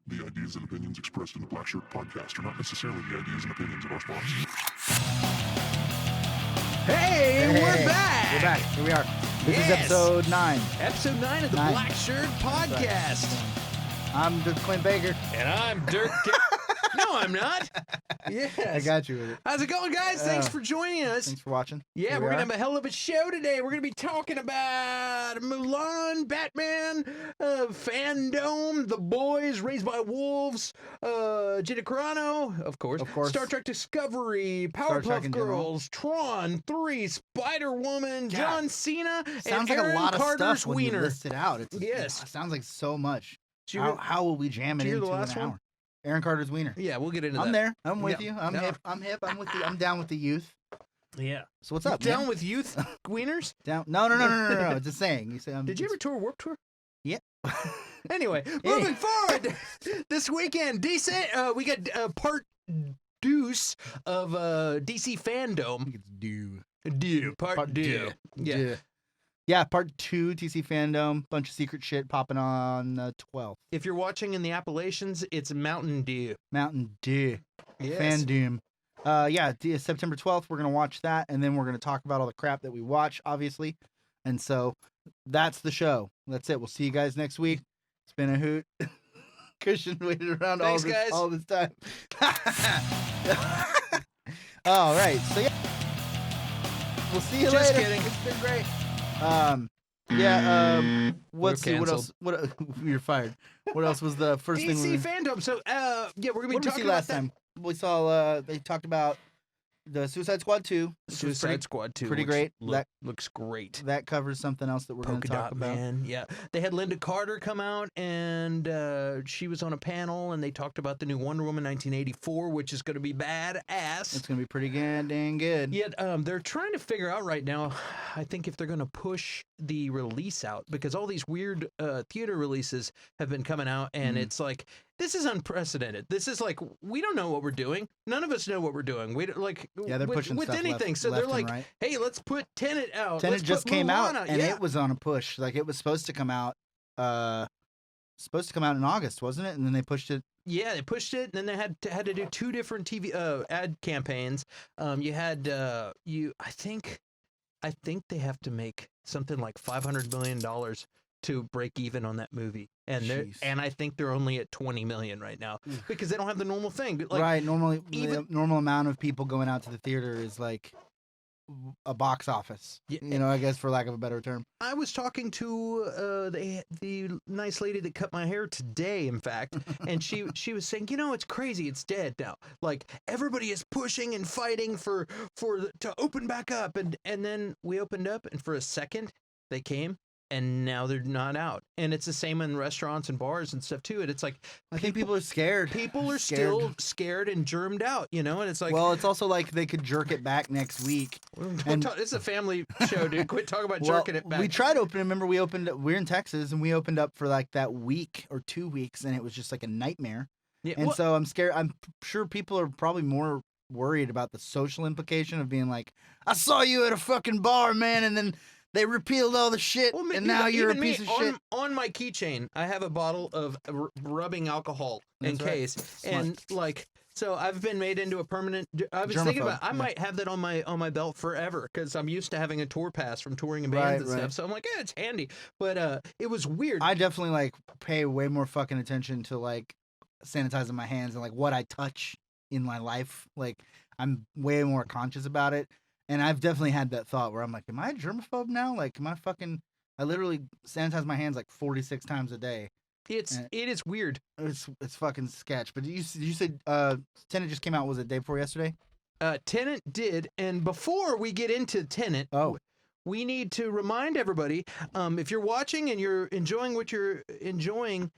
The ideas and opinions expressed in the Black Shirt podcast are not necessarily the ideas and opinions of our sponsors. Hey, we're back. We're back. Here we are. This is episode 9. Episode 9 of the Black Shirt podcast. I'm the Clint Baker. And I'm Dirk. No, I'm not. Yes. I got you with it. How's it going, guys? Thanks for joining us. Thanks for watching. Yeah, we're going to have a hell of a show today. We're going to be talking about Mulan, Batman, Fandome, The Boys, Raised by Wolves, Gina Carano, of course. Star Trek Discovery, Powerpuff Girls, Tron, 3, Spider-Woman, John Cena, sounds and like Aaron a lot of Carter's stuff when weiner. you list it out. Yes. It sounds like so much. Did How will we jam it into an hour? Aaron Carter's wiener. Yeah, we'll get into that. I'm there. I'm with you. I'm hip. I'm with you. I'm down with the youth. Yeah. So what's up? Down with youth wieners? Down? No. Just saying. You say. Did you ever tour Warped Tour? Yeah. Anyway, moving forward, this weekend, DC, we got part deuce of DC Fandome. It's Part due. Yeah. Yeah, part 2, TC Fandome, bunch of secret shit popping on the 12th. If you're watching in the Appalachians, it's Mountain Dew. Mountain Dew. Yes. Fandome. September 12th, we're going to watch that, and then we're going to talk about all the crap that we watch, obviously. And so, that's the show. That's it. We'll see you guys next week. It's been a hoot. Christian waited around all this time. All right. So, yeah. We'll see you Just later. kidding. It's been great. Let's see what else. You're fired. What else was the first thing? DC Fandome. So, we're gonna be talking about last time. We saw. They talked about the Suicide Squad 2. Suicide Squad 2. Pretty great. That looks great. That covers something else that we're going to talk about. Man. Yeah, they had Linda Carter come out, and she was on a panel, and they talked about the new Wonder Woman 1984, which is going to be badass. It's going to be pretty dang good. Yet they're trying to figure out right now, I think, if they're going to push the release out, because all these weird theater releases have been coming out, and it's like, this is unprecedented. This is like, we don't know what we're doing. None of us know what we're doing. We like, they're pushing with stuff anything. left, so they're and like, right. hey, let's put Tenet out. Tenet just came out, and yeah. it was on a push. Like, it was supposed to come out. In August, wasn't it? And then they pushed it. Yeah, they pushed it, and then they had to do 2 different TV ad campaigns. You had I think they have to make something like $500 million to break even on that movie, and I think they're only at 20 million right now because they don't have the normal thing. Like, right, normally the normal amount of people going out to the theater is like a box office. Yeah, I guess, for lack of a better term. I was talking to the nice lady that cut my hair today, in fact, and she was saying, it's crazy, it's dead now. Like, everybody is pushing and fighting to open back up, and then we opened up, and for a second they came. And now they're not out. And it's the same in restaurants and bars and stuff, too. And it's like, I think people are scared. People are still scared and germed out, and it's like... Well, it's also like they could jerk it back next week. This is a family show, dude. Quit talking about jerking it back. We tried opening, remember, we're in Texas, and we opened up for like that week or 2 weeks, and it was just like a nightmare. Yeah, and so I'm scared. I'm sure people are probably more worried about the social implication of being like, I saw you at a fucking bar, man, and then... They repealed all the shit, and now you're a piece of shit. On my keychain, I have a bottle of rubbing alcohol in case, and like, so I've been made into a permanent. I was thinking about, I might have that on my belt forever, because I'm used to having a tour pass from touring in bands and stuff. So I'm like, it's handy. But it was weird. I definitely like pay way more fucking attention to like sanitizing my hands and like what I touch in my life. Like, I'm way more conscious about it. And I've definitely had that thought where I'm like, am I a germaphobe now? Like, I literally sanitize my hands like 46 times a day. It is weird. It's fucking sketch. But you said Tenet just came out, was it day before yesterday? Tenet did. And before we get into Tenet, we need to remind everybody, if you're watching and you're enjoying what you're enjoying,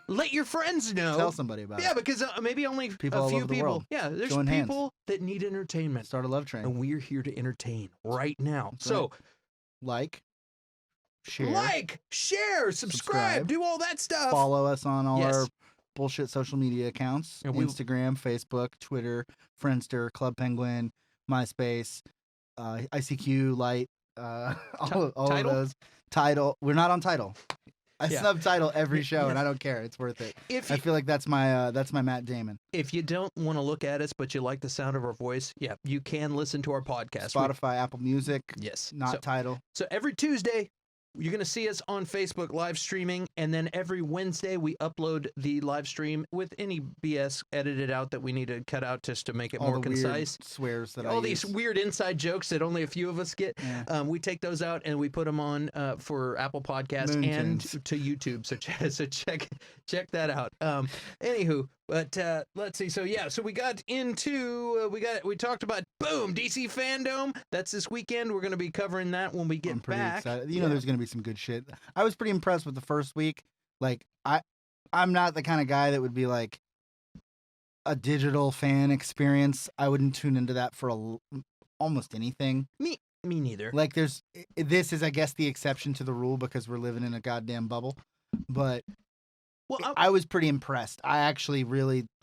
let your friends know. Tell somebody about it. Yeah, because maybe only people a few all over the people. world. Yeah, there's Join people hands. that need entertainment. Start a love train. And we're here to entertain right now. That's so, right. share, subscribe, do all that stuff. Follow us on all our bullshit social media accounts. Instagram, Facebook, Twitter, Friendster, Club Penguin, MySpace, ICQ, Lite, all of those. Tidal. We're not on Tidal. I subtitle every show, and I don't care. It's worth it. I feel like that's my Matt Damon. If you don't want to look at us, but you like the sound of our voice, you can listen to our podcast. Spotify, Apple Music. Yes. Not Tidal. So every Tuesday, you're going to see us on Facebook live streaming, and then every Wednesday we upload the live stream with any BS edited out that we need to cut out just to make it more concise. Weird swears that all these weird inside jokes that only a few of us get. Yeah. We take those out and we put them on for Apple Podcasts and to YouTube. So check that out. Anywho, but let's see. So we got into we talked about DC Fandome. That's this weekend. We're going to be covering that when we get back. Excited. You know, there's going to be some good shit. I was pretty impressed with the first week. Like I'm not the kind of guy that would be like a digital fan experience. I wouldn't tune into that for almost anything. Me neither. Like this is, I guess, the exception to the rule because we're living in a goddamn bubble. But I was pretty impressed. I actually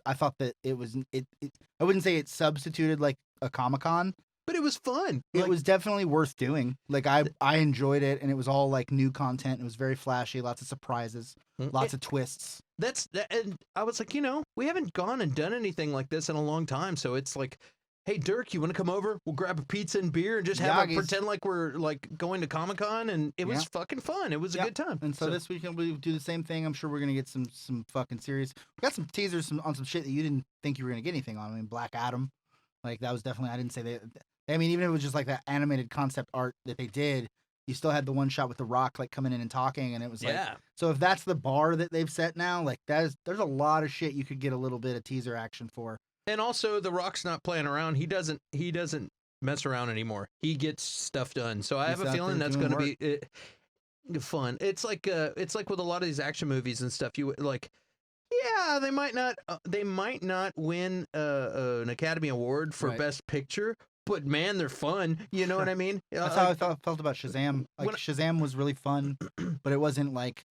I thought that it was I wouldn't say it substituted like a Comic-Con. But it was fun. It was definitely worth doing. Like I enjoyed it, and it was all like new content. It was very flashy, lots of surprises, lots of twists. And I was like, we haven't gone and done anything like this in a long time. So it's like, hey, Dirk, you want to come over? We'll grab a pizza and beer and just pretend like we're like going to Comic-Con, and it was fucking fun. It was a good time. And so this weekend we do the same thing. I'm sure we're gonna get some fucking serious. We got some teasers on some shit that you didn't think you were gonna get anything on. I mean, Black Adam, like that was definitely. I didn't say that. I mean, even if it was just like that animated concept art that they did, you still had the one shot with The Rock like coming in and talking, and it was like, so if that's the bar that they've set now, like there's a lot of shit you could get a little bit of teaser action for. And also, The Rock's not playing around. He doesn't mess around anymore. He gets stuff done. So I have a feeling that's going to be fun. It's like with a lot of these action movies and stuff. You like. Yeah, they might not win an Academy Award for Best Picture, but man, they're fun. You know what I mean? That's how I felt about Shazam. Like Shazam was really fun, but it wasn't like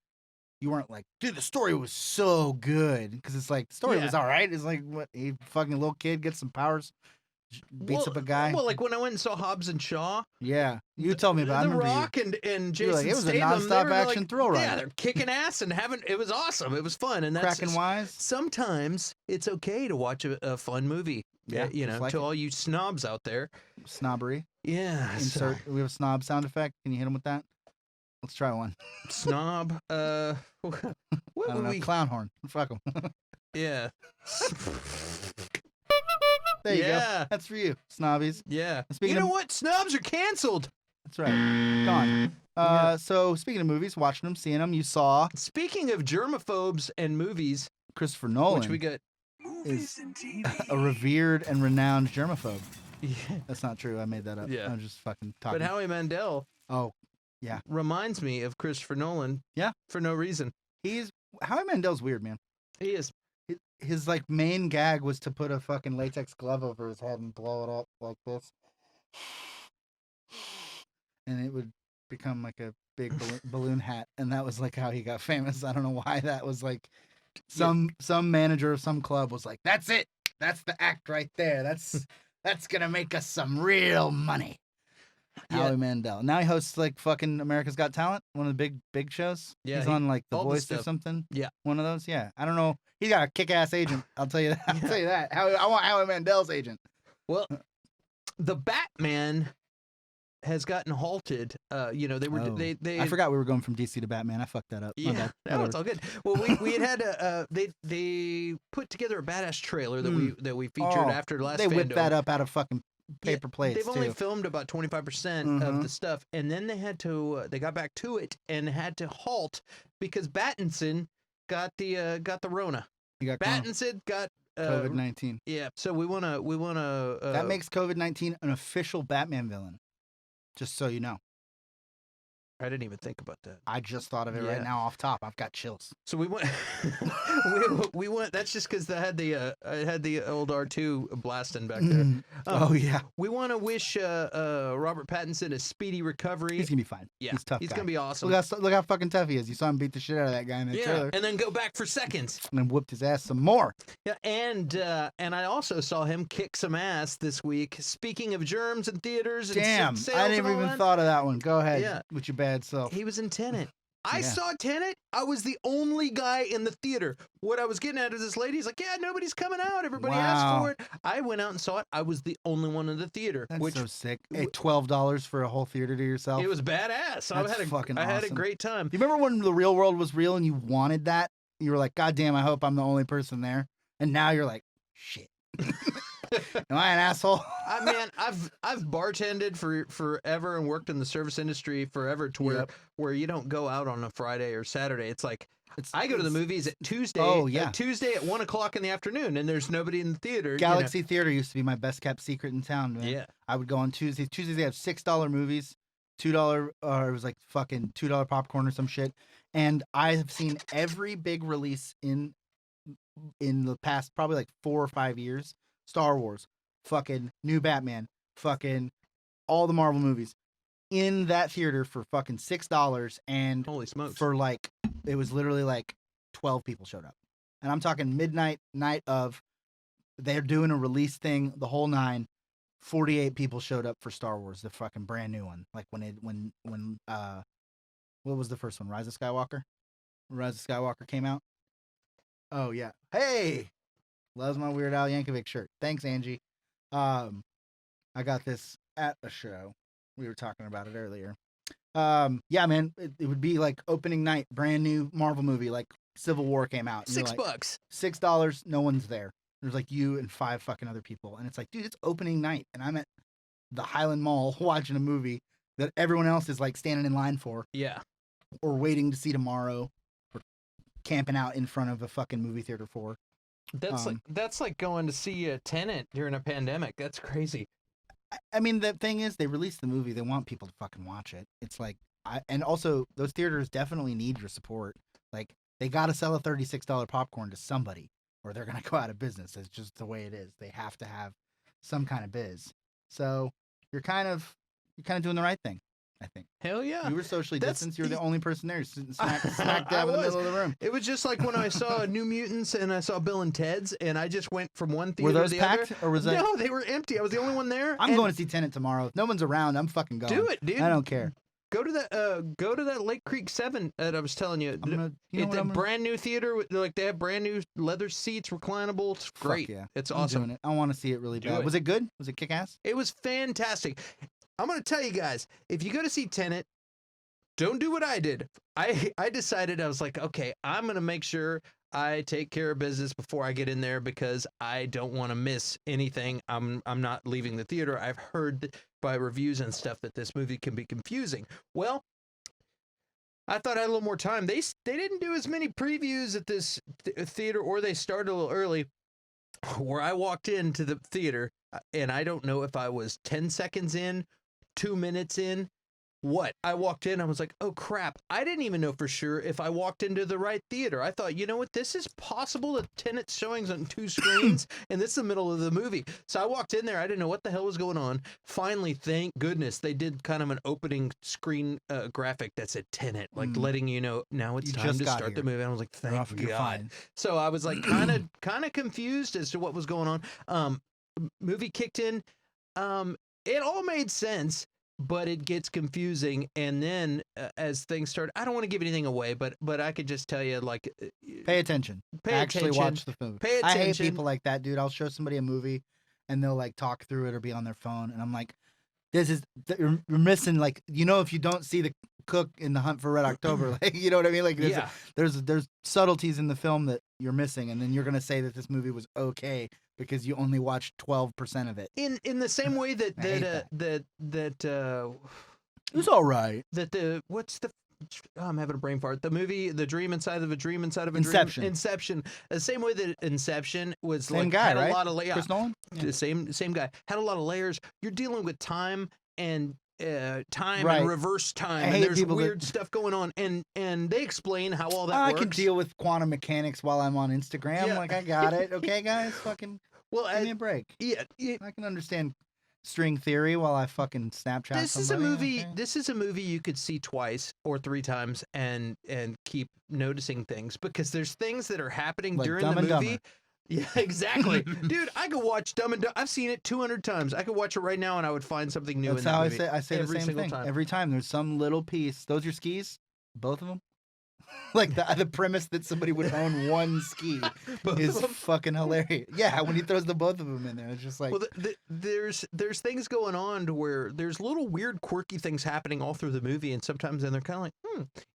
you weren't like, dude, the story was so good, because it's like the story was all right. It's like what a fucking little kid gets some powers, beats up a guy. Well, like when I went and saw Hobbs and Shaw. Yeah, you told me about it. The Rock and Jason like, it was Statham, a nonstop action thrill ride. Yeah, they're kicking ass and it was awesome. It was fun, and that's cracking wise. Sometimes it's okay to watch a fun movie. Yeah, like to all you snobs out there. Snobbery. Yeah. We have a snob sound effect. Can you hit him with that? Let's try one. Snob. What would we? Clown horn. Fuck him. Yeah. There you go. That's for you, snobbies. Yeah. You know what? Snobs are canceled. That's right. Gone. So speaking of movies, watching them, seeing them, you saw. Speaking of germaphobes and movies, Christopher Nolan, which we got, is a revered and renowned germaphobe. Yeah. That's not true. I made that up. Yeah. I'm just fucking talking. But Howie Mandel. Oh, yeah. Reminds me of Christopher Nolan. Yeah. For no reason. Howie Mandel's weird, man. He is. His like main gag was to put a fucking latex glove over his head and blow it up like this, and it would become like a big balloon hat, and that was like how he got famous. I don't know why that was like some manager of some club was like, that's it, that's the act right there, that's gonna make us some real money. Howie Mandel. Now he hosts like fucking America's Got Talent, one of the big shows. Yeah, he's on like The Voice or something. Yeah, one of those. Yeah, I don't know. He's got a kick-ass agent. I'll tell you that. I'll tell you that. I want Howie Mandel's agent. Well, the Batman has gotten halted. They were they. I forgot we were going from DC to Batman. I fucked that up. Yeah, no, it's all good. Well, we had they put together a badass trailer that we featured after last. They whipped Fandome. that up out of fucking paper plates. They've only filmed about 25% of the stuff, and then they had to they got back to it and had to halt because Pattinson got the Rona. Pattinson got COVID-19. Yeah, so we wanna. That makes COVID-19 an official Batman villain. Just so you know. I didn't even think about that. I just thought of it right now off top. I've got chills. So we went. we went. That's just because I had the old R2 blasting back there. Oh yeah. We want to wish Robert Pattinson a speedy recovery. He's gonna be fine. Yeah, he's tough. He's gonna be awesome. Look how fucking tough he is. You saw him beat the shit out of that guy in the trailer. And then go back for seconds. And then whooped his ass some more. Yeah, and I also saw him kick some ass this week. Speaking of germs and theaters. Damn, and I never even thought of that one. Go ahead. Yeah. With your bad self. He was in Tenet. I saw Tenet. I was the only guy in the theater. What I was getting at is this lady's like, yeah, nobody's coming out. Everybody asked for it. I went out and saw it. I was the only one in the theater. That's so sick. Hey, $12 for a whole theater to yourself. It was badass. I had a great time. Do you remember when the real world was real and you wanted that? You were like, God damn, I hope I'm the only person there. And now you're like, shit. Am I an asshole? Man, I've bartended for forever and worked in the service industry forever to where you don't go out on a Friday or Saturday. It's like I go to the movies at Tuesday. Oh yeah, Tuesday at 1:00 in the afternoon, and there's nobody in the theater. Galaxy Theater used to be my best kept secret in town, man. Yeah, I would go on Tuesdays. Tuesdays they have $6 movies, $2 or it was like fucking $2 popcorn or some shit. And I have seen every big release in the past probably like 4 or 5 years. Star Wars, fucking new Batman, fucking all the Marvel movies in that theater for fucking $6. And holy smokes, for like, it was literally like 12 people showed up. And I'm talking midnight night of, they're doing a release thing, the whole 9. 48 people showed up for Star Wars, the fucking brand new one. Like when what was the first one? Rise of Skywalker? Rise of Skywalker came out. Oh yeah. Hey! Loves my Weird Al Yankovic shirt. Thanks, Angie. I got this at a show. We were talking about it earlier. Yeah, man, it would be like opening night, brand new Marvel movie, like Civil War came out. $6. $6, no one's there. There's like you and 5 fucking other people. And it's like, dude, it's opening night. And I'm at the Highland Mall watching a movie that everyone else is like standing in line for. Yeah. Or waiting to see tomorrow. Or camping out in front of a fucking movie theater for. That's like going to see a Tenet during a pandemic. That's crazy. I mean, the thing is, they released the movie. They want people to fucking watch it. It's like, and also those theaters definitely need your support. Like, they got to sell a $36 popcorn to somebody, or they're gonna go out of business. It's just the way it is. They have to have some kind of biz. So you're kind of doing the right thing, I think. Hell yeah. You were socially distanced. You were the only person there, sitting smack dab in the middle of the room. It was just like when I saw New Mutants and I saw Bill and Ted's, and I just went from one theater to the other. Were those packed, or was that? No, they were empty. I was the only one there. I'm going to see Tenet tomorrow. If no one's around, I'm fucking going. Do it, dude. I don't care. Go to that Lake Creek 7 that I was telling you. It's a brand new theater. Like, they have brand new leather seats, reclinable. It's great. Yeah. It's awesome. Doing it. I want to see it really bad. Was it good? Was it kick ass? It was fantastic. I'm going to tell you guys, if you go to see Tenet, don't do what I did. I decided, I was like, okay, I'm going to make sure I take care of business before I get in there because I don't want to miss anything. I'm not leaving the theater. I've heard by reviews and stuff that this movie can be confusing. Well, I thought I had a little more time. They didn't do as many previews at this theater, or they started a little early, where I walked into the theater, and I don't know if I was 10 seconds in, 2 minutes in, what? I walked in, I was like, oh crap, I didn't even know for sure if I walked into the right theater. I thought, you know what, this is possible that Tenet's showings on 2 screens, and this is the middle of the movie. So I walked in there, I didn't know what the hell was going on. Finally, thank goodness, they did kind of an opening screen graphic that said Tenet, like letting you know, now it's time to start the movie. And I was like, thank God. So I was like kind of confused as to what was going on. Movie kicked in. It all made sense, but it gets confusing, and then as things start, I don't want to give anything away, but I could just tell you, like, pay attention. Actually watch the movie. Pay attention. I hate people like that, dude. I'll show somebody a movie, and they'll like talk through it or be on their phone, and I'm like, you're missing, like, you know, if you don't see the cook in The Hunt for Red October, like, you know what I mean? Like, there's subtleties in the film that you're missing, and then you're gonna say that this movie was okay because you only watched 12% of it. In the same way that it was all right. I'm having a brain fart. The movie, The Dream Inside of a Dream Inside of a Inception. Dream. Inception. The same way that Inception was same like guy, had right? a lot of Chris Nolan. Yeah. The same guy had a lot of layers. You're dealing with time and time right. and reverse time, and there's weird stuff going on, and they explain how all that works. I can deal with quantum mechanics while I'm on Instagram. Yeah. Like, I got it. Okay, guys, fucking give me a break. Yeah, I can understand string theory while I fucking Snapchat. This is a movie. Okay. This is a movie you could see twice or 3 times and keep noticing things, because there's things that are happening like during the movie. Yeah, exactly. Dude, I could watch Dumb and Dumber. I've seen it 200 times. I could watch it right now and I would find something new in that movie. That's how I say the same thing. Time. Every time there's some little piece. Those your skis? Both of them? Like the premise that somebody would own one ski is fucking hilarious. Yeah, when he throws the both of them in there, it's just like. Well, there's things going on to where there's little weird, quirky things happening all through the movie, and sometimes then they're kind of like,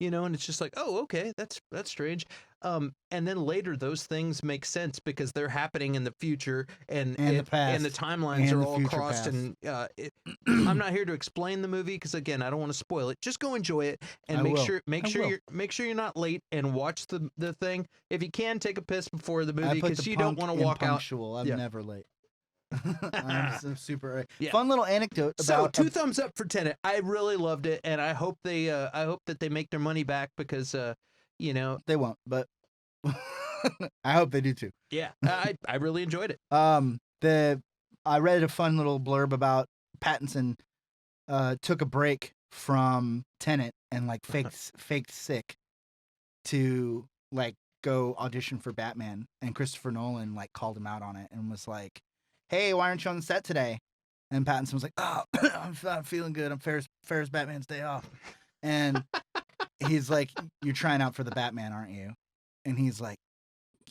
and it's just like, oh, okay, that's strange. And then later those things make sense because they're happening in the future and the past and the timelines and are the all future crossed. past. And I'm not here to explain the movie because again, I don't want to spoil it. Just go enjoy it and make sure you're not late and watch the thing. If you can, take a piss before the movie because you don't want to walk out. I'm never late. I'm so super. Yeah. Fun little anecdote about. So 2 thumbs up for Tenet. I really loved it, and I hope that they make their money back because they won't, but I hope they do too. Yeah, I really enjoyed it. I read a fun little blurb about Pattinson took a break from Tenet and like faked sick to like go audition for Batman, and Christopher Nolan like called him out on it and was like, "Hey, why aren't you on the set today?" And Pattinson was like, "Oh, I'm not feeling good. I'm Ferris Batman's day off." And he's like, "You're trying out for the Batman, aren't you?" And he's like,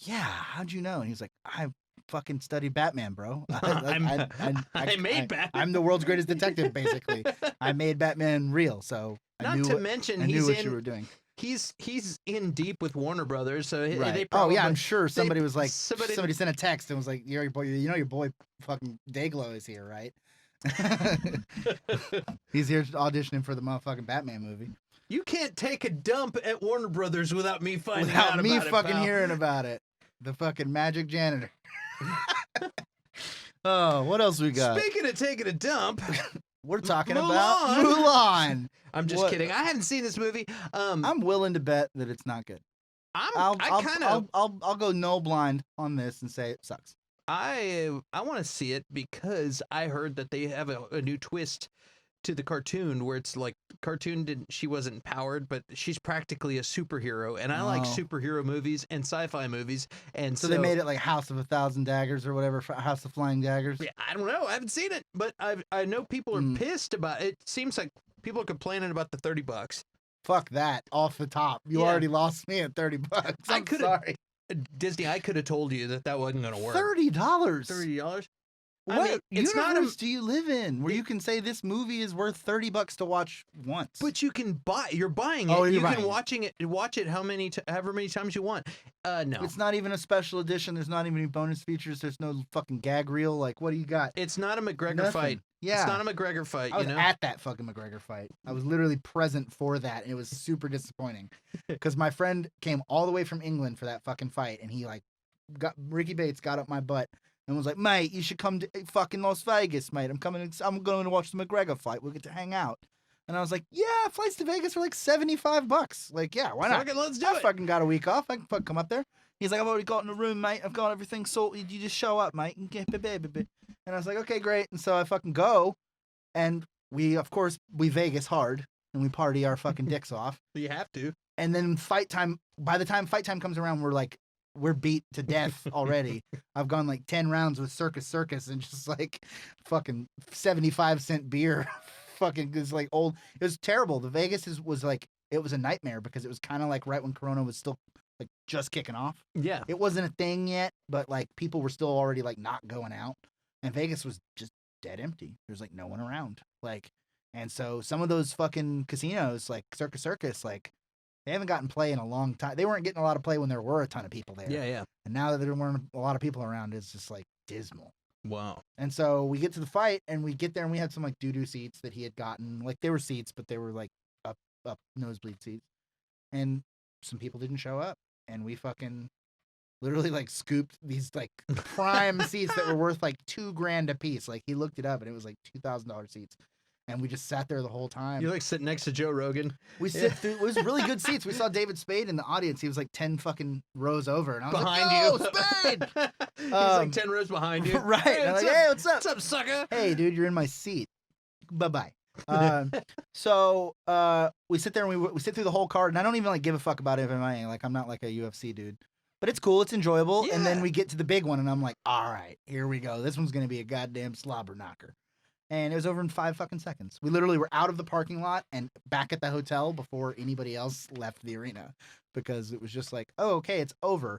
"Yeah, how'd you know?" And he's like, "I fucking studied Batman, bro. I made Batman. I'm the world's greatest detective, basically. I made Batman real, so I knew what you were doing." He's in deep with Warner Brothers, so right. They probably, I'm sure somebody was like, somebody sent a text and was like, "Your boy, your boy fucking Dayglow is here, right?" He's here auditioning for the motherfucking Batman movie. You can't take a dump at Warner Brothers without me finding Without out about me it, fucking pal. hearing about it. The fucking magic janitor. Oh, what else we got? Speaking of taking a dump, we're talking about Mulan. I'm just kidding. I haven't seen this movie. I'm willing to bet that it's not good. I'll go no blind on this and say it sucks. I want to see it because I heard that they have a new twist to the cartoon where it's like she wasn't empowered, but she's practically a superhero, and I like superhero movies and sci-fi movies, and so they made it like House of 1,000 Daggers or whatever, House of Flying Daggers. Yeah, I don't know. I haven't seen it, but I know people are pissed about it. It seems like people are complaining about the $30. Fuck that off the top. You already lost me at $30. I'm sorry. Disney, I could have told you that wasn't going to work. $30. $30. What universe do you live in where you can say this movie is worth $30 to watch once? But you can buy. You're buying it. You can watch it however many times you want. No, it's not even a special edition. There's not even any bonus features. There's no fucking gag reel. Like, what do you got? It's not a McGregor fight. Yeah, it's not a McGregor fight. I was at that fucking McGregor fight. I was literally present for that, and it was super disappointing because my friend came all the way from England for that fucking fight, and he like Ricky Bates got up my butt. And was like, "Mate, you should come to fucking Las Vegas, mate. I'm going to watch the McGregor fight. We'll get to hang out." And I was like, "Yeah, flights to Vegas are like $75. Like, yeah, why not? Fucking let's do it. I fucking got a week off. I can fucking come up there." He's like, "I've already got in the room, mate. I've got everything sorted. You just show up, mate, and get baby." And I was like, "Okay, great." And so I fucking go, and we Vegas hard, and we party our fucking dicks off. You have to. And then fight time. By the time fight time comes around, we're beat to death already. I've gone like 10 rounds with Circus and just like fucking 75-cent beer. Fucking is like old. It was terrible. The Vegas was like, it was a nightmare because it was kind of like right when Corona was still like just kicking off. Yeah. It wasn't a thing yet, but like people were still already like not going out. And Vegas was just dead empty. There's like no one around. Like, and so some of those fucking casinos like Circus, like, they haven't gotten play in a long time. They weren't getting a lot of play when there were a ton of people there. Yeah. And now that there weren't a lot of people around, it's just like dismal. Wow. And so we get to the fight, and we get there, and we had some like doo-doo seats that he had gotten. Like, they were seats, but they were like up nosebleed seats. And some people didn't show up, and we fucking literally like scooped these like prime seats that were worth like $2,000 a piece. Like, he looked it up, and it was like $2,000 seats. And we just sat there the whole time. You're like sitting next to Joe Rogan. We sit through. It was really good seats. We saw David Spade in the audience. He was like 10 fucking rows over, and I was behind like, "Oh, Spade!" He's like 10 rows behind you. Right. Hey, and I'm like, "Hey, what's up? What's up, sucker? Hey, dude, you're in my seat. Bye-bye." So we sit there and we sit through the whole card, and I don't even like give a fuck about MMA. Like, I'm not like a UFC dude, but it's cool. It's enjoyable. Yeah. And then we get to the big one, and I'm like, all right, here we go. This one's gonna be a goddamn slobber knocker. And it was over in 5 fucking seconds. We literally were out of the parking lot and back at the hotel before anybody else left the arena, because it was just like, oh, okay, it's over.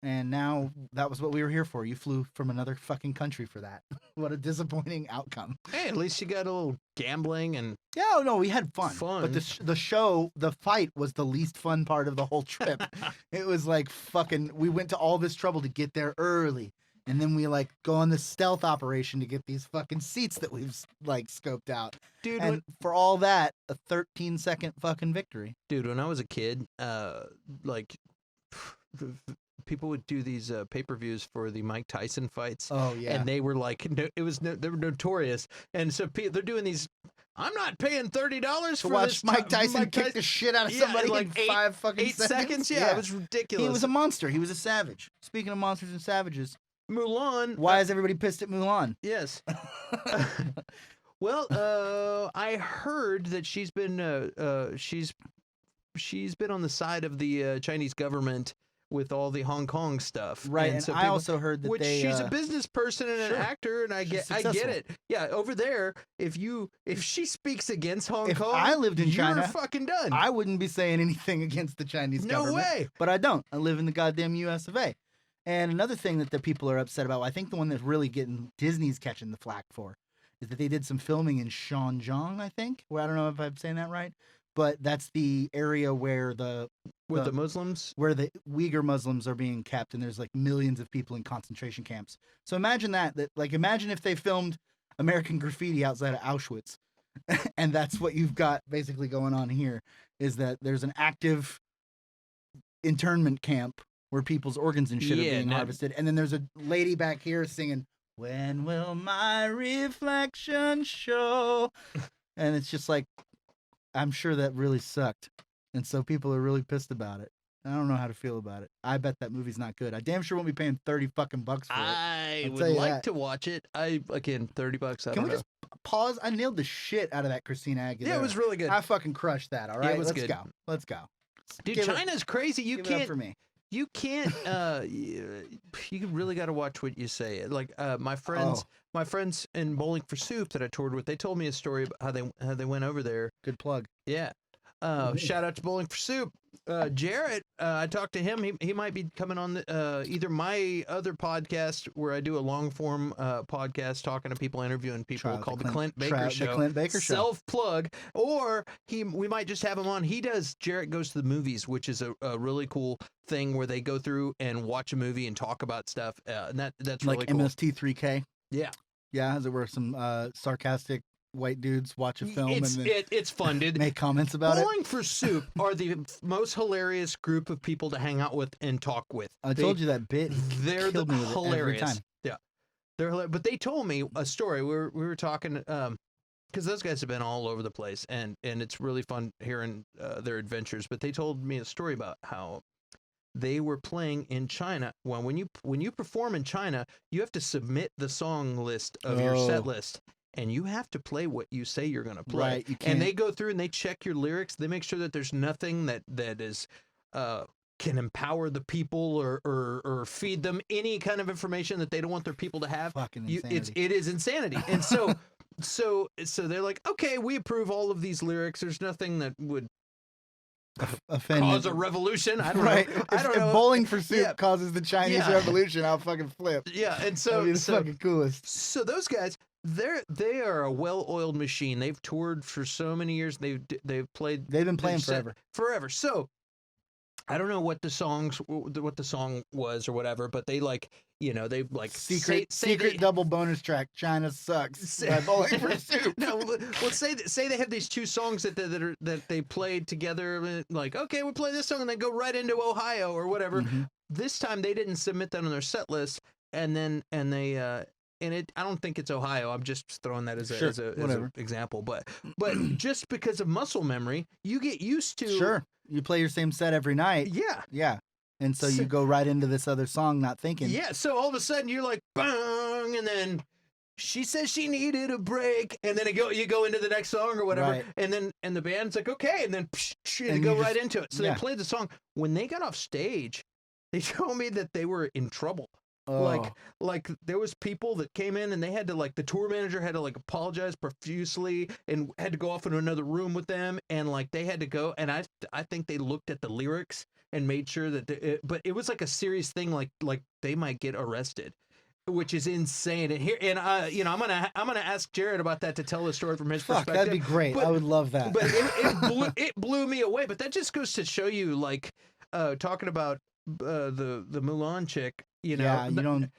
And now that was what we were here for. You flew from another fucking country for that. What a disappointing outcome. Hey, at least you got a little gambling and Yeah, no, we had fun. Fun. But the fight was the least fun part of the whole trip. It was like fucking, we went to all this trouble to get there early. And then we like go on this stealth operation to get these fucking seats that we've like scoped out. dude. And for all that, a 13-second fucking victory. Dude, when I was a kid, like people would do these pay-per-views for the Mike Tyson fights. Oh yeah. And they were like, they were notorious. And so they're doing these. I'm not paying $30 for watch this. Mike Tyson kick the shit out of somebody like in 5 fucking 8 seconds. Yeah, it was ridiculous. He was a monster. He was a savage. Speaking of monsters and savages, Mulan. why is everybody pissed at Mulan? Yes. Well, I heard that she's been on the side of the Chinese government with all the Hong Kong stuff, Right, and so I also heard that she's a business person and Sure. an actor, and I get it. Yeah, over there, if she speaks against Hong If Kong, I lived in you're China, fucking done. I wouldn't be saying anything against the Chinese No government. way. But I don't. I live in the goddamn U.S. of A. And another thing that the people are upset about, I think the one that's really getting Disney's catching the flack for, is that they did some filming in Xinjiang, I think. Well, I don't know if I'm saying that right, but that's the area where the Muslims, where the Uyghur Muslims are being kept, and there's like millions of people in concentration camps. So imagine imagine if they filmed American Graffiti outside of Auschwitz, and that's what you've got basically going on here, is that there's an active internment camp where people's organs and shit are being harvested, and then there's a lady back here singing, "When will my reflection show?" And it's just like, I'm sure that really sucked. And so people are really pissed about it. I don't know how to feel about it. I bet that movie's not good. I damn sure won't be paying 30 fucking bucks for it. I would like to watch it. $30. Can we just pause? I nailed the shit out of that Christina Aguilera. Yeah, it was really good. I fucking crushed that. All right, it was let's good. go. Let's go. Dude, China's crazy. You Give it up can't. for me. You can't. You really got to watch what you say. Like my friends in Bowling for Soup that I toured with, they told me a story about how they went over there. Good plug. Yeah. Shout out to Bowling for Soup. Jarrett, I talked to him. He might be coming on either my other podcast where I do a long form podcast talking to people, interviewing people called the Clint Baker Show. The Clint Baker Show. Self plug. Or we might just have him on. Jarrett Goes to the Movies, which is a really cool thing where they go through and watch a movie and talk about stuff. And that's like really cool. MST3K. Yeah. Yeah, as it were, some sarcastic white dudes watch a film and then it's fun, dude. Make comments about Bowling for Soup are the most hilarious group of people to hang out with and talk with. I told you that bit. They're hilarious. Every time. Yeah, they're hilarious. But they told me a story. We were talking because those guys have been all over the place, and it's really fun hearing their adventures. But they told me a story about how they were playing in China. Well, when you perform in China, you have to submit the song list of your set list. And you have to play what you say you're going to play. Right, you can't. And they go through and they check your lyrics. They make sure that there's nothing that is can empower the people or feed them any kind of information that they don't want their people to have. Fucking insanity. It is insanity. And so they're like, okay, we approve all of these lyrics. There's nothing that would offend cause a revolution. I don't know. I don't know. If Bowling for Soup causes the Chinese Revolution, I'll fucking flip. Yeah, and so it's fucking coolest. So those guys, they are a well-oiled machine. They've toured for so many years. They've been playing forever. So I don't know what the song was or whatever, but they secret double bonus track. China sucks. By Bowling for Soup. No, well, say they have these two songs that they played together. Like, okay, we'll play this song and then go right into Ohio or whatever. Mm-hmm. This time they didn't submit that on their set list, I don't think it's Ohio. I'm just throwing that as an example. But just because of muscle memory, you get used to. Sure. You play your same set every night. Yeah. Yeah. And so you go right into this other song not thinking. Yeah. So all of a sudden you're like, bang, and then she says she needed a break, and then you go into the next song or whatever, right. and the band's like, okay, and then they go right into it. So they played the song. When they got off stage, they told me that they were in trouble Like there was people that came in and they had to the tour manager had to apologize profusely and had to go off into another room with them, and they had to go, and I think they looked at the lyrics and made sure that but it was a serious thing, like they might get arrested, which is insane. And here, and I'm gonna ask Jared about that to tell the story from his perspective. That'd be great. I would love that. But it blew me away. But that just goes to show you, talking about the Mulan chick. Yeah, you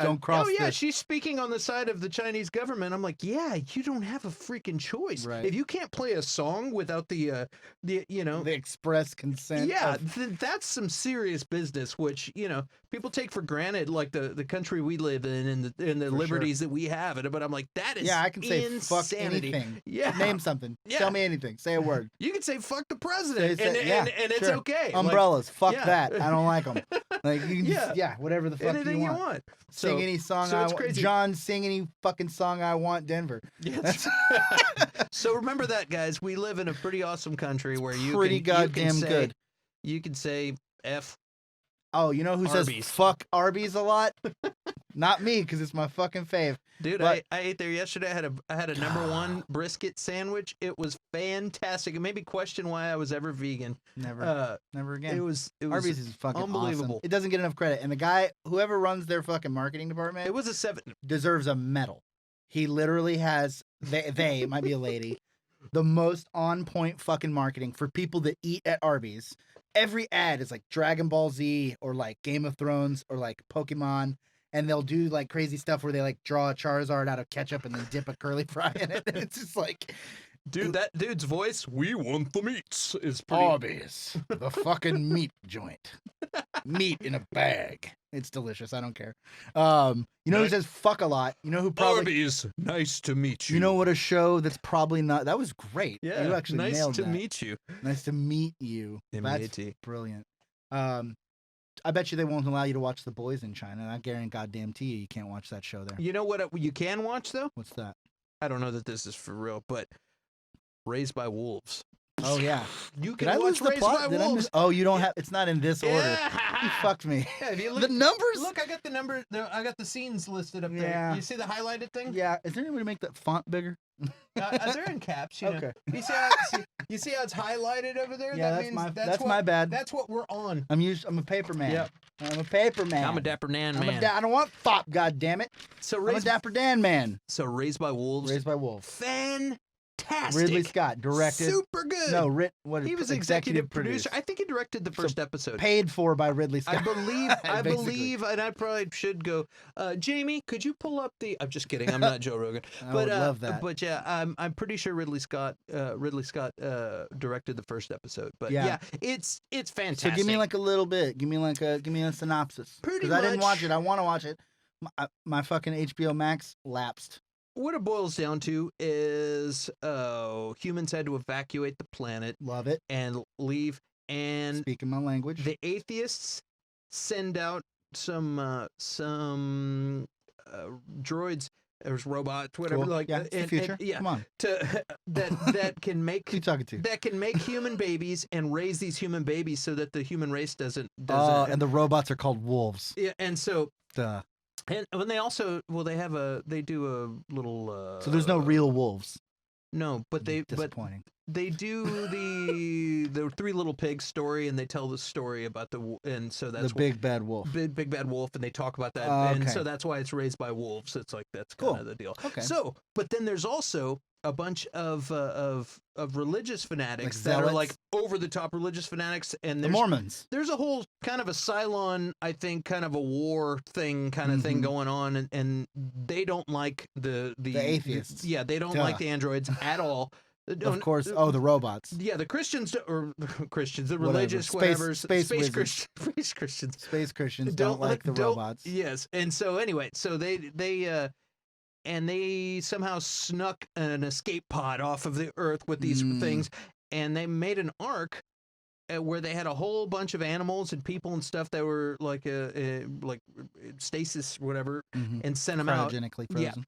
don't cross. Oh yeah, she's speaking on the side of the Chinese government. I'm like, yeah, you don't have a freaking choice. Right. If you can't play a song without the express consent. Yeah, that's some serious business, which people take for granted, like the country we live in and the liberties that we have. But I'm like, that is I can say insanity. Fuck anything. Yeah, name something. Yeah. Tell me anything. Say a word. You can say fuck the president, and it's sure. okay. Umbrellas. Fuck that. I don't like them. You can yeah, whatever the fuck anything you want. So, sing any song so I it's want. crazy. John, sing any fucking song I want. Denver. Yes. So remember that, guys. We live in a pretty awesome country where good. You can say F. Oh, you know who Arby's. says fuck Arby's a lot? Not me, because it's my fucking fave. Dude, but, I ate there yesterday. I had a #1 brisket sandwich. It was fantastic. It made me question why I was ever vegan. Never again. It was Arby's is fucking unbelievable. Awesome. It doesn't get enough credit. And the guy, whoever runs their fucking marketing department, it was a 7. Deserves a medal. He literally has, they it might be a lady, the most on point fucking marketing for people that eat at Arby's. Every ad is like Dragon Ball Z or like Game of Thrones or like Pokemon. And they'll do crazy stuff where they draw a Charizard out of ketchup and then dip a curly fry in it. And it's just dude, that dude's voice, "We want the meats," is pretty Arby's, the fucking meat joint. Meat in a bag. It's delicious. I don't care. Who says fuck a lot? You know who probably Arby's, nice to meet you. You know what a show that's probably not. That was great. Yeah, you actually nailed that. Nice to meet you. Nice to meet you. That's brilliant. I bet you they won't allow you to watch The Boys in China. I guarantee you can't watch that show there. You know what you can watch, though? What's that? I don't know that this is for real, but Raised by Wolves. Oh, yeah. You can watch Raised by Wolves. You don't have... It's not in this order. You fucked me. Yeah, if you look, the numbers? Look, I got the number. I got the scenes listed up there. Yeah. You see the highlighted thing? Yeah. Is there any way to make that font bigger? They're in caps, Okay. You see how it's highlighted over there? Yeah, that's my bad. That's what we're on. I'm a paper man. Yep. I'm a paper man. I'm a Dapper Dan man. I don't want fop, goddammit. I'm a Dapper Dan man. So Raised by Wolves. Raised by Wolves. Fantastic. Ridley Scott directed. Super good. No, he was executive producer. I think he directed the first episode. Paid for by Ridley Scott. I believe, and I probably should go. Jamie, could you pull up the? I'm just kidding. I'm not Joe Rogan. I would love that. But yeah, I'm pretty sure Ridley Scott directed the first episode. But yeah, it's fantastic. So give me a little bit. Give me a synopsis. Pretty much. I didn't watch it. I want to watch it. My fucking HBO Max lapsed. What it boils down to is humans had to evacuate the planet. Love it. And leave. And speaking my language. The atheists send out some droids or robots, whatever. Cool. It's the future. Come on. That can make Who you talking to? That can make human babies and raise these human babies so that the human race doesn't. And the robots are called wolves. Yeah, and so. Duh. And when they also they do a little so there's no real wolves. No, but disappointing. They do the Three Little Pigs story, and they tell the story about and so that's the big bad wolf. Big bad wolf, and they talk about that, and so that's why it's Raised by Wolves. It's that's kind of the deal. Okay. So, but then there's also a bunch of religious fanatics that are over the top religious fanatics, and the Mormons. There's a whole kind of a Cylon, I think, kind of a war thing kind of thing going on, and they don't like the atheists. They don't like the androids at all. Of course. The robots. Yeah, the Christians or Christians, the religious, space Christians. Space Christians don't like the robots. Yes, and so anyway, so they somehow snuck an escape pod off of the Earth with these things, and they made an ark where they had a whole bunch of animals and people and stuff that were like stasis, whatever, and sent them out. Cryogenically frozen. Yeah.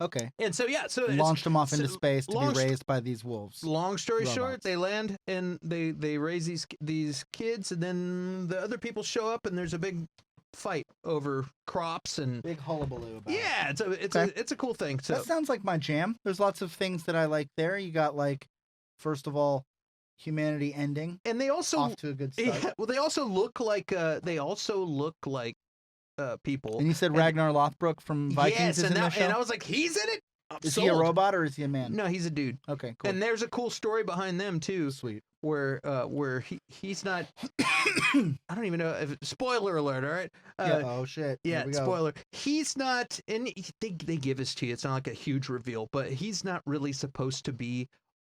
Okay. And so so launched them off into space to be raised by these wolves. Long story short, they land and they raise these kids, and then the other people show up, and there's a big fight over crops and Big hullabaloo about it. yeah, it's a cool thing. So That sounds like my jam. There's lots of things that I like there. You got like, first of all, humanity ending. and they also Off to a good start. yeah, well they also look like people. And you said Ragnar Lothbrok from Vikings yes, is and in the show? and I was like, he's in it. I'm Is he a sold. robot or is he a man? No, he's a dude. Okay, cool. And there's a cool story behind them too, Sweet. where he's not. I don't even know if spoiler alert. All right. Oh shit. Yeah, Here we go. spoiler. He's not, and they give this to you. It's not like a huge reveal, but he's not really supposed to be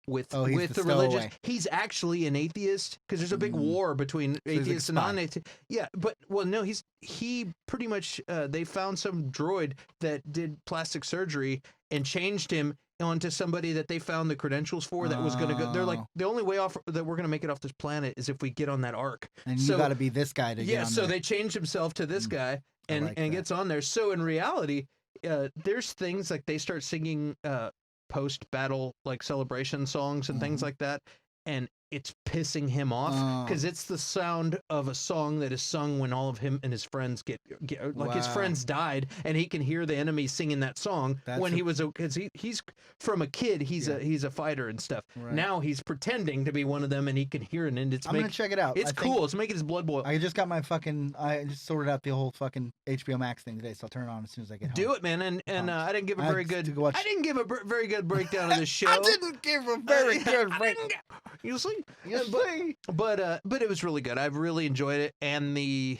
with he's the religious. stowaway. He's actually an atheist because there's a big war between he's like a atheists and spy. non-atheists. Yeah, but well, no, he pretty much they found some droid that did plastic surgery and changed him onto somebody that they found the credentials for that was going to go. They're like, Oh. the only way off that we're going to make it off this planet is if we get on that ark. And So- you got to be this guy to get Yeah, on so there. they changed himself to this guy and like that. gets on there. So in reality, there's things like they start singing post-battle like celebration songs and things Mhm. like that, and it's pissing him off because it's the sound of a song that is sung when all of him and his friends get like his Wow. friends died, and he can hear the enemy singing that song That's when a- he was because he's from a kid he's a fighter and stuff. Right. Now he's pretending to be one of them, and he can hear it, and I'm gonna check it out. it's I think- cool. It's making his blood boil. I just got my fucking. I just sorted out the whole fucking HBO Max thing today, so I'll turn it on as soon as I get home. Do it, man, and Pumped. I didn't give a I very had good. to watch- I didn't give a very good breakdown of the show. I didn't give a very good I break. didn't get- You see, You but see? but it was really good. I've really enjoyed it, and the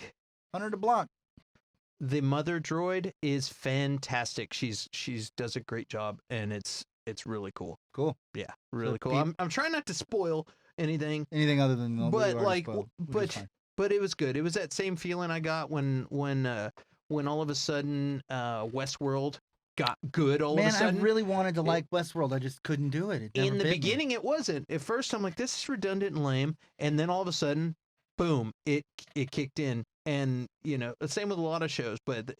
Hunter DeBlanc. mother droid is fantastic. She's does a great job, and it's really cool. Cool. Yeah, really cool. peop- I'm trying not to spoil anything, Anything other than the but you already like, spoiled, which is fine. but it was good. It was that same feeling I got when all of a sudden Westworld got good all of a Man, sudden. I really wanted to like Westworld. I just couldn't do it. It never In the bit me. beginning, it wasn't. At first, I'm like, this is redundant and lame. And then all of a sudden, boom, it kicked in. And, the same with a lot of shows, but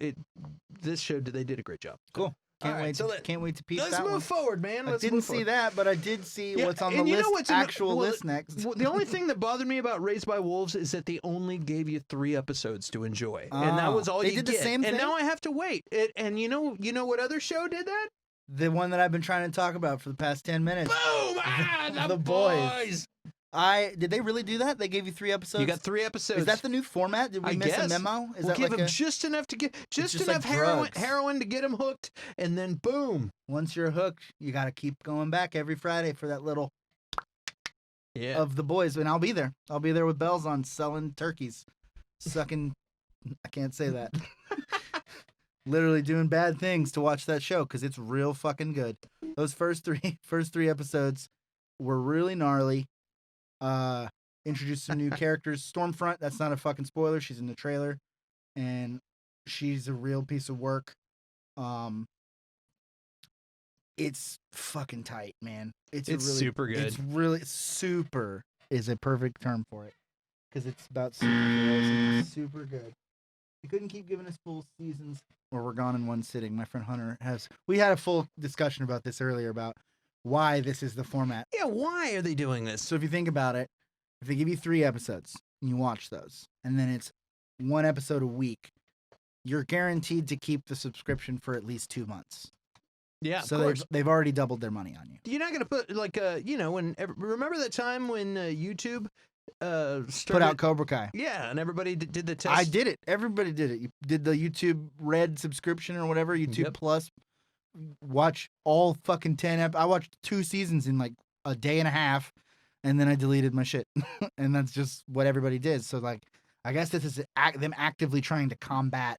this show, they did a great job. Cool. Can't All right, wait. so Can't wait to peep Let's that move one. forward, man. I Let's didn't move see forward. that, but I did see Yeah, what's on the and you know list. what's in the- Actual well, list next. Well, the only thing that bothered me about Raised by Wolves is that they only gave you 3 episodes to enjoy, and that was all They you did the get. same and thing? now I have to wait. And you know what other show did that? The one that I've been trying to talk about for the past 10 minutes. Boom! The The Boys. Did they really do that? They gave you 3 episodes. You got 3 episodes. Is that the new format? Did we I miss guess. a memo? Is We'll that give like him just enough to get just just enough like heroin, drugs. to get him hooked, and then boom. once you're hooked, you got to keep going back every Friday for that little Yeah. of The Boys, and I'll be there. I'll be there with bells on, selling turkeys, sucking. I can't say that. Literally doing bad things to watch that show because it's real fucking good. Those first three episodes were really gnarly. Introduced some new characters. Stormfront, that's not a fucking spoiler. She's in the trailer, and she's a real piece of work. It's fucking tight, man. It's really, super good. It's really super is a perfect term for it because it's about superheroes and it's super good. They couldn't keep giving us full seasons or we're gone in one sitting. My friend Hunter has. We had a full discussion about this earlier about why this is the format. Yeah, why are they doing this? So if you think about it, if they give you 3 episodes and you watch those, and then it's 1 episode a week, you're guaranteed to keep the subscription for at least 2 months. Yeah, So of course. they've already doubled their money on you. You're not gonna put like remember that time when YouTube started, Put out Cobra Kai. Yeah, and everybody did the test. I did it. Everybody did it. You did the YouTube Red subscription or whatever, YouTube Yep. Plus. Watch all fucking 10 I watched 2 seasons in like a day and a half, and then I deleted my shit. And that's just what everybody did. So like, I guess this is them actively trying to combat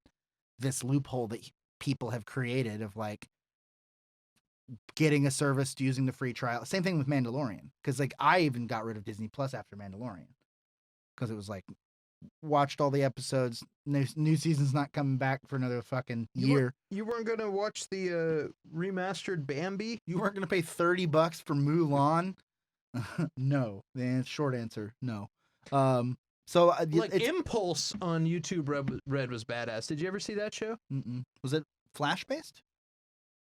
this loophole that people have created of like getting a service using the free trial. Same thing with Mandalorian, because like I even got rid of Disney Plus after Mandalorian because it was like watched all the episodes. New season's not coming back for another fucking year. You weren't gonna watch the remastered Bambi? You weren't gonna pay $30 for Mulan? No. The short answer, no. So Like it's, Impulse on YouTube Red was badass. Did you ever see that show? was it Flash based?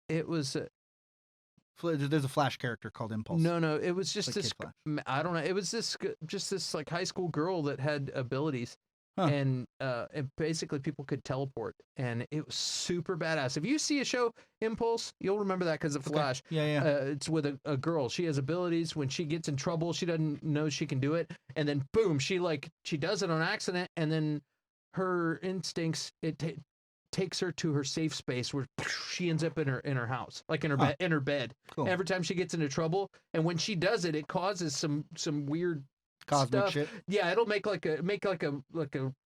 It was There's a Flash character called Impulse. no. It was just Like this. Kid Flash. I don't know. It was just this like high school girl that had abilities. and basically people could teleport, and it was super badass. If you see a show Impulse, you'll remember that because of Flash. Yeah. It's with a girl. She has abilities. When she gets in trouble, she doesn't know she can do it, and then boom, she does it on accident, and then her instincts takes her to her safe space where she ends up in her house, like in her bed. Cool. Every time she gets into trouble, and when she does it, it causes some weird cosmic stuff. shit. Yeah, it'll make like a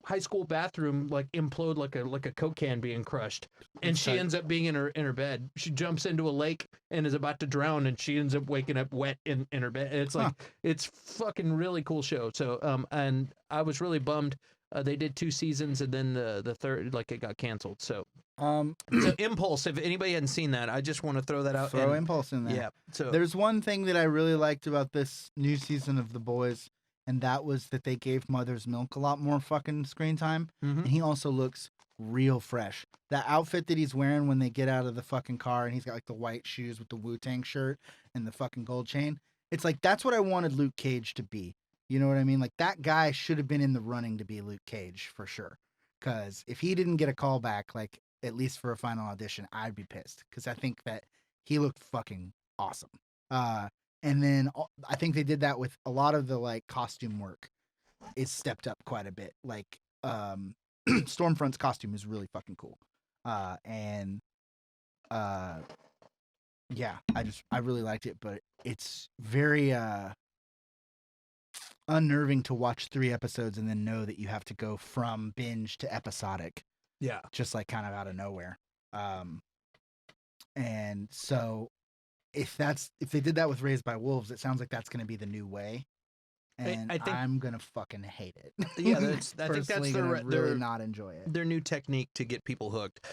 high school bathroom like implode like a Coke can being crushed, and she ends up being in her bed. She jumps into a lake and is about to drown, and she ends up waking up wet in her bed. And it's like it's fucking really cool show. So and I was really bummed. They did 2 seasons, and then the third, like, it got canceled. So, so Impulse. If anybody hadn't seen that, I just want to throw that out. Throw Impulse in there. Yeah. So there's one thing that I really liked about this new season of The Boys, and that was that they gave Mother's Milk a lot more fucking screen time, and he also looks real fresh. That outfit that he's wearing when they get out of the fucking car, and he's got like the white shoes with the Wu-Tang shirt and the fucking gold chain. It's like that's what I wanted Luke Cage to be. You know what I mean? Like, that guy should have been in the running to be Luke Cage for sure. Because if he didn't get a call back, like, at least for a final audition, I'd be pissed. Because I think that he looked fucking awesome. And then I think they did that with a lot of the, like, costume work. It's stepped up quite a bit. Like, Stormfront's costume is really fucking cool. Yeah, I really liked it. But it's very... unnerving to watch 3 episodes and then know that you have to go from binge to episodic. Yeah. Just like kind of out of nowhere. And so if they did that with Raised by Wolves, it sounds like that's going to be the new way. And I think I'm going to fucking hate it. Yeah, I think that's really not enjoy it. Their new technique to get people hooked.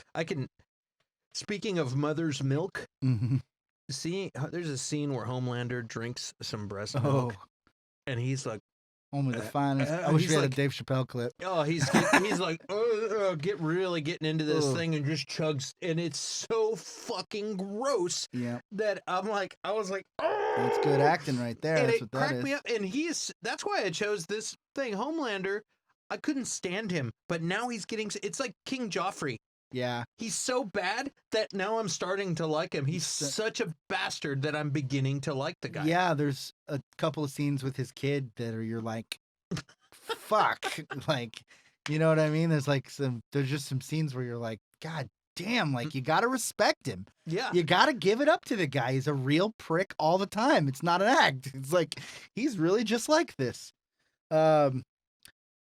Speaking of Mother's Milk, there's a scene where Homelander drinks some breast milk. And he's like, only the finest. I wish we had a Dave Chappelle clip. Oh, he's like, getting into this thing and just chugs, and it's so fucking gross. Yeah. That I was like, oh. That's good acting right there. And that's it what that cracked is. me up. And that's why I chose this thing, Homelander. I couldn't stand him, but now he's getting. It's like King Joffrey. Yeah. He's so bad that now I'm starting to like him. He's such a bastard that I'm beginning to like the guy. Yeah, there's a couple of scenes with his kid that you're like, fuck. Like, you know what I mean? There's just some scenes where you're like, God damn, like, you gotta respect him. Yeah. You gotta give it up to the guy. He's a real prick all the time. It's not an act. It's like, he's really just like this.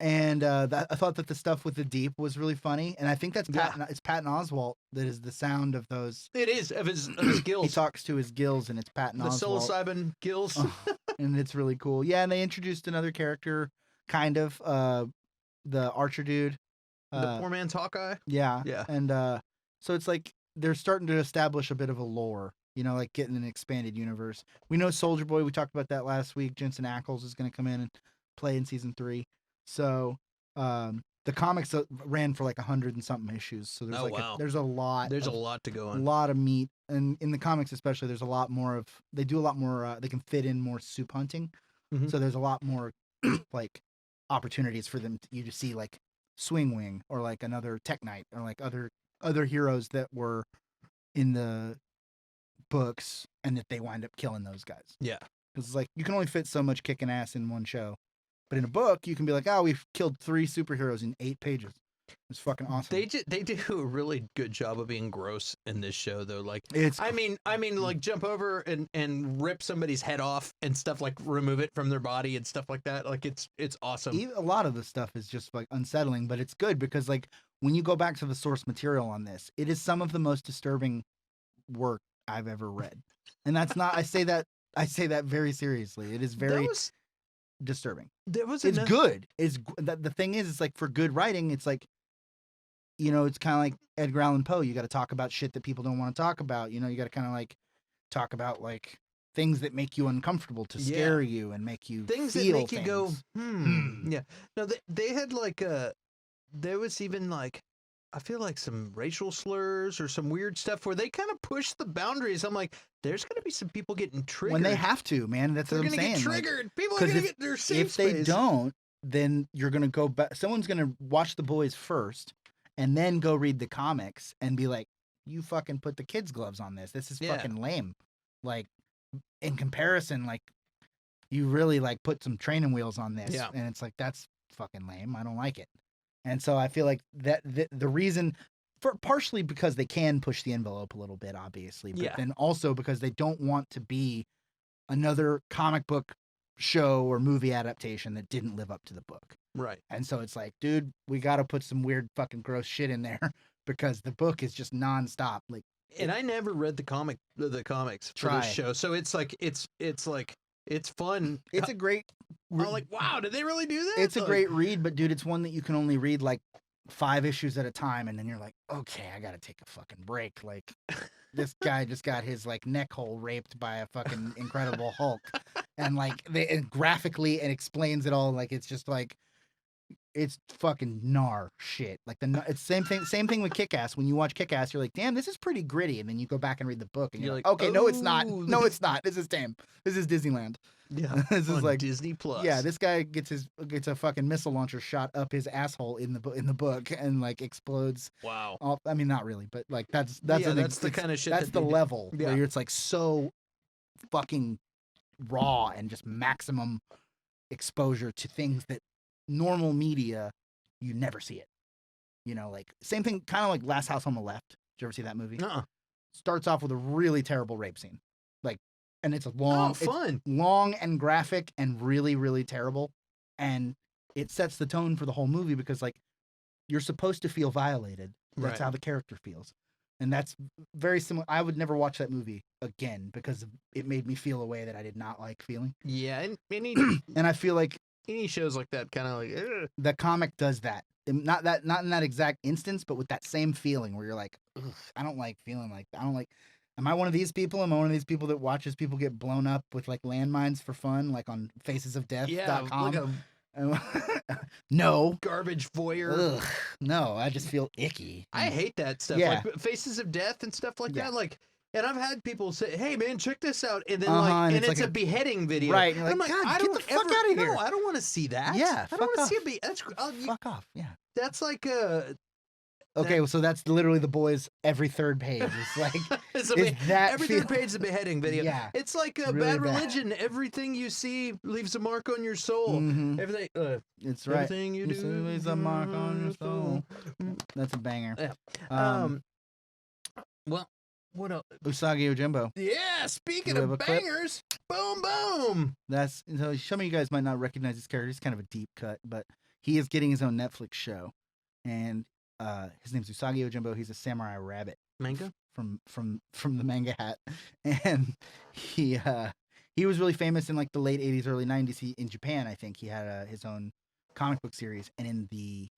And I thought that the stuff with the deep was really funny, and I think that's it's Patton Oswalt that is the sound of those. It is of his gills. He talks to his gills, and it's Patton Oswalt. The psilocybin gills, and it's really cool. Yeah, and they introduced another character, kind of the Archer dude, the poor man's Hawkeye. Yeah, and so it's like they're starting to establish a bit of a lore. You know, like getting an expanded universe. We know Soldier Boy. We talked about that last week. Jensen Ackles is going to come in and play in season 3. So, the comics ran for like 100 and something issues. So there's there's a lot to go on. A lot of meat. And in the comics, especially, there's a lot more they do a lot more, they can fit in more soup hunting. So there's a lot more like opportunities for you to see like Swing Wing or like another Tech Knight or like other heroes that were in the books and that they wind up killing those guys. Yeah. Because it's like, you can only fit so much kicking ass in one show. But in a book, you can be like, oh, we've killed 3 superheroes in 8 pages. It's fucking awesome. They do a really good job of being gross in this show, though. Like, I mean, like jump over and rip somebody's head off and stuff, like remove it from their body and stuff like that. Like, it's awesome. A lot of the stuff is just like unsettling, but it's good because like when you go back to the source material on this, it is some of the most disturbing work I've ever read, and that's not. I say that very seriously. It is very disturbing. It's good. The thing is, it's like for good writing, it's like, you know, it's kind of like Edgar Allan Poe. You got to talk about shit that people don't want to talk about. You know, you got to kind of like talk about like things that make you uncomfortable to scare you and make you things feel that make things. you go, Yeah. No, they had like there was even like, I feel like some racial slurs or some weird stuff where they kind of push the boundaries. I'm like, there's going to be some people getting triggered. When they have to, man. That's what I'm saying. They're going to get triggered. People are going to get their safe space. If they don't, then you're gonna go back. Someone's gonna watch The Boys first, and then go read the comics and be like, "You fucking put the kids' gloves on this. This is fucking lame." Like, in comparison, like, you really like put some training wheels on this, and it's like, that's fucking lame. I don't like it. And so I feel like that the reason, for partially because they can push the envelope a little bit, obviously, but then also because they don't want to be another comic book show or movie adaptation that didn't live up to the book. Right. And so it's like, dude, we got to put some weird fucking gross shit in there because the book is just nonstop. Like, and I never read the comics for this show, so it's like it's fun. It's a great. I'm like, wow, did they really do that? It's a great read, but dude, it's one that you can only read like 5 issues at a time, and then you're like, okay, I gotta take a fucking break. Like, this guy just got his like neck hole raped by a fucking Incredible Hulk, and like and graphically and explains it all. Like, it's just like, it's fucking gnar shit. Like, it's same thing with Kick-Ass. When you watch Kick-Ass, you're like, damn, this is pretty gritty, and then you go back and read the book, and you're like, okay, no, it's not. No, it's not. This is tame. This is Disneyland. Yeah, this is like Disney Plus. Yeah, this guy gets a fucking missile launcher shot up his asshole in the book and like explodes. Wow. I mean, not really, but like that's the kind of shit. That's the level where it's like so fucking raw and just maximum exposure to things that normal media you never see it. You know, like same thing, kind of like Last House on the Left. Did you ever see that movie? Starts off with a really terrible rape scene, like. And it's long and graphic and really, really terrible. And it sets the tone for the whole movie because, like, you're supposed to feel violated. That's how the character feels. And that's very similar. I would never watch that movie again because it made me feel a way that I did not like feeling. Yeah, and and I feel like any shows like that kind of like the comic does that. Not in that exact instance, but with that same feeling where you're like, I don't like feeling like I don't like. Am I one of these people? Am I one of these people that watches people get blown up with like landmines for fun, like on facesofdeath.com? No. Garbage voyeur. Ugh, no, I just feel icky. I hate that stuff. Yeah. Like Faces of Death and stuff like that. Like, and I've had people say, "Hey, man, check this out," and then and it's like a beheading video. Right. And I'm like, God, I get don't the fuck out of here. No, I don't want to see that. Yeah. I don't want to see it. Fuck off. Yeah. That's like a. Okay, so that's literally The Boys. Every third page is like every third page is a beheading video. Yeah, it's like a really Bad Religion. Everything you see leaves a mark on your soul. Mm-hmm. Everything. It's right. Everything you do leaves a mark on your soul. That's a banger. Yeah. Well, what else? Usagi Yojimbo. Yeah. Speaking of bangers, boom, boom. That's so. Some of you guys might not recognize this character. He's kind of a deep cut, but he is getting his own Netflix show, and. His name's Usagi Yojimbo. He's a samurai rabbit manga from the manga hat, and he was really famous in like the late 80s, early 90s. In Japan, I think he had his own comic book series, and in the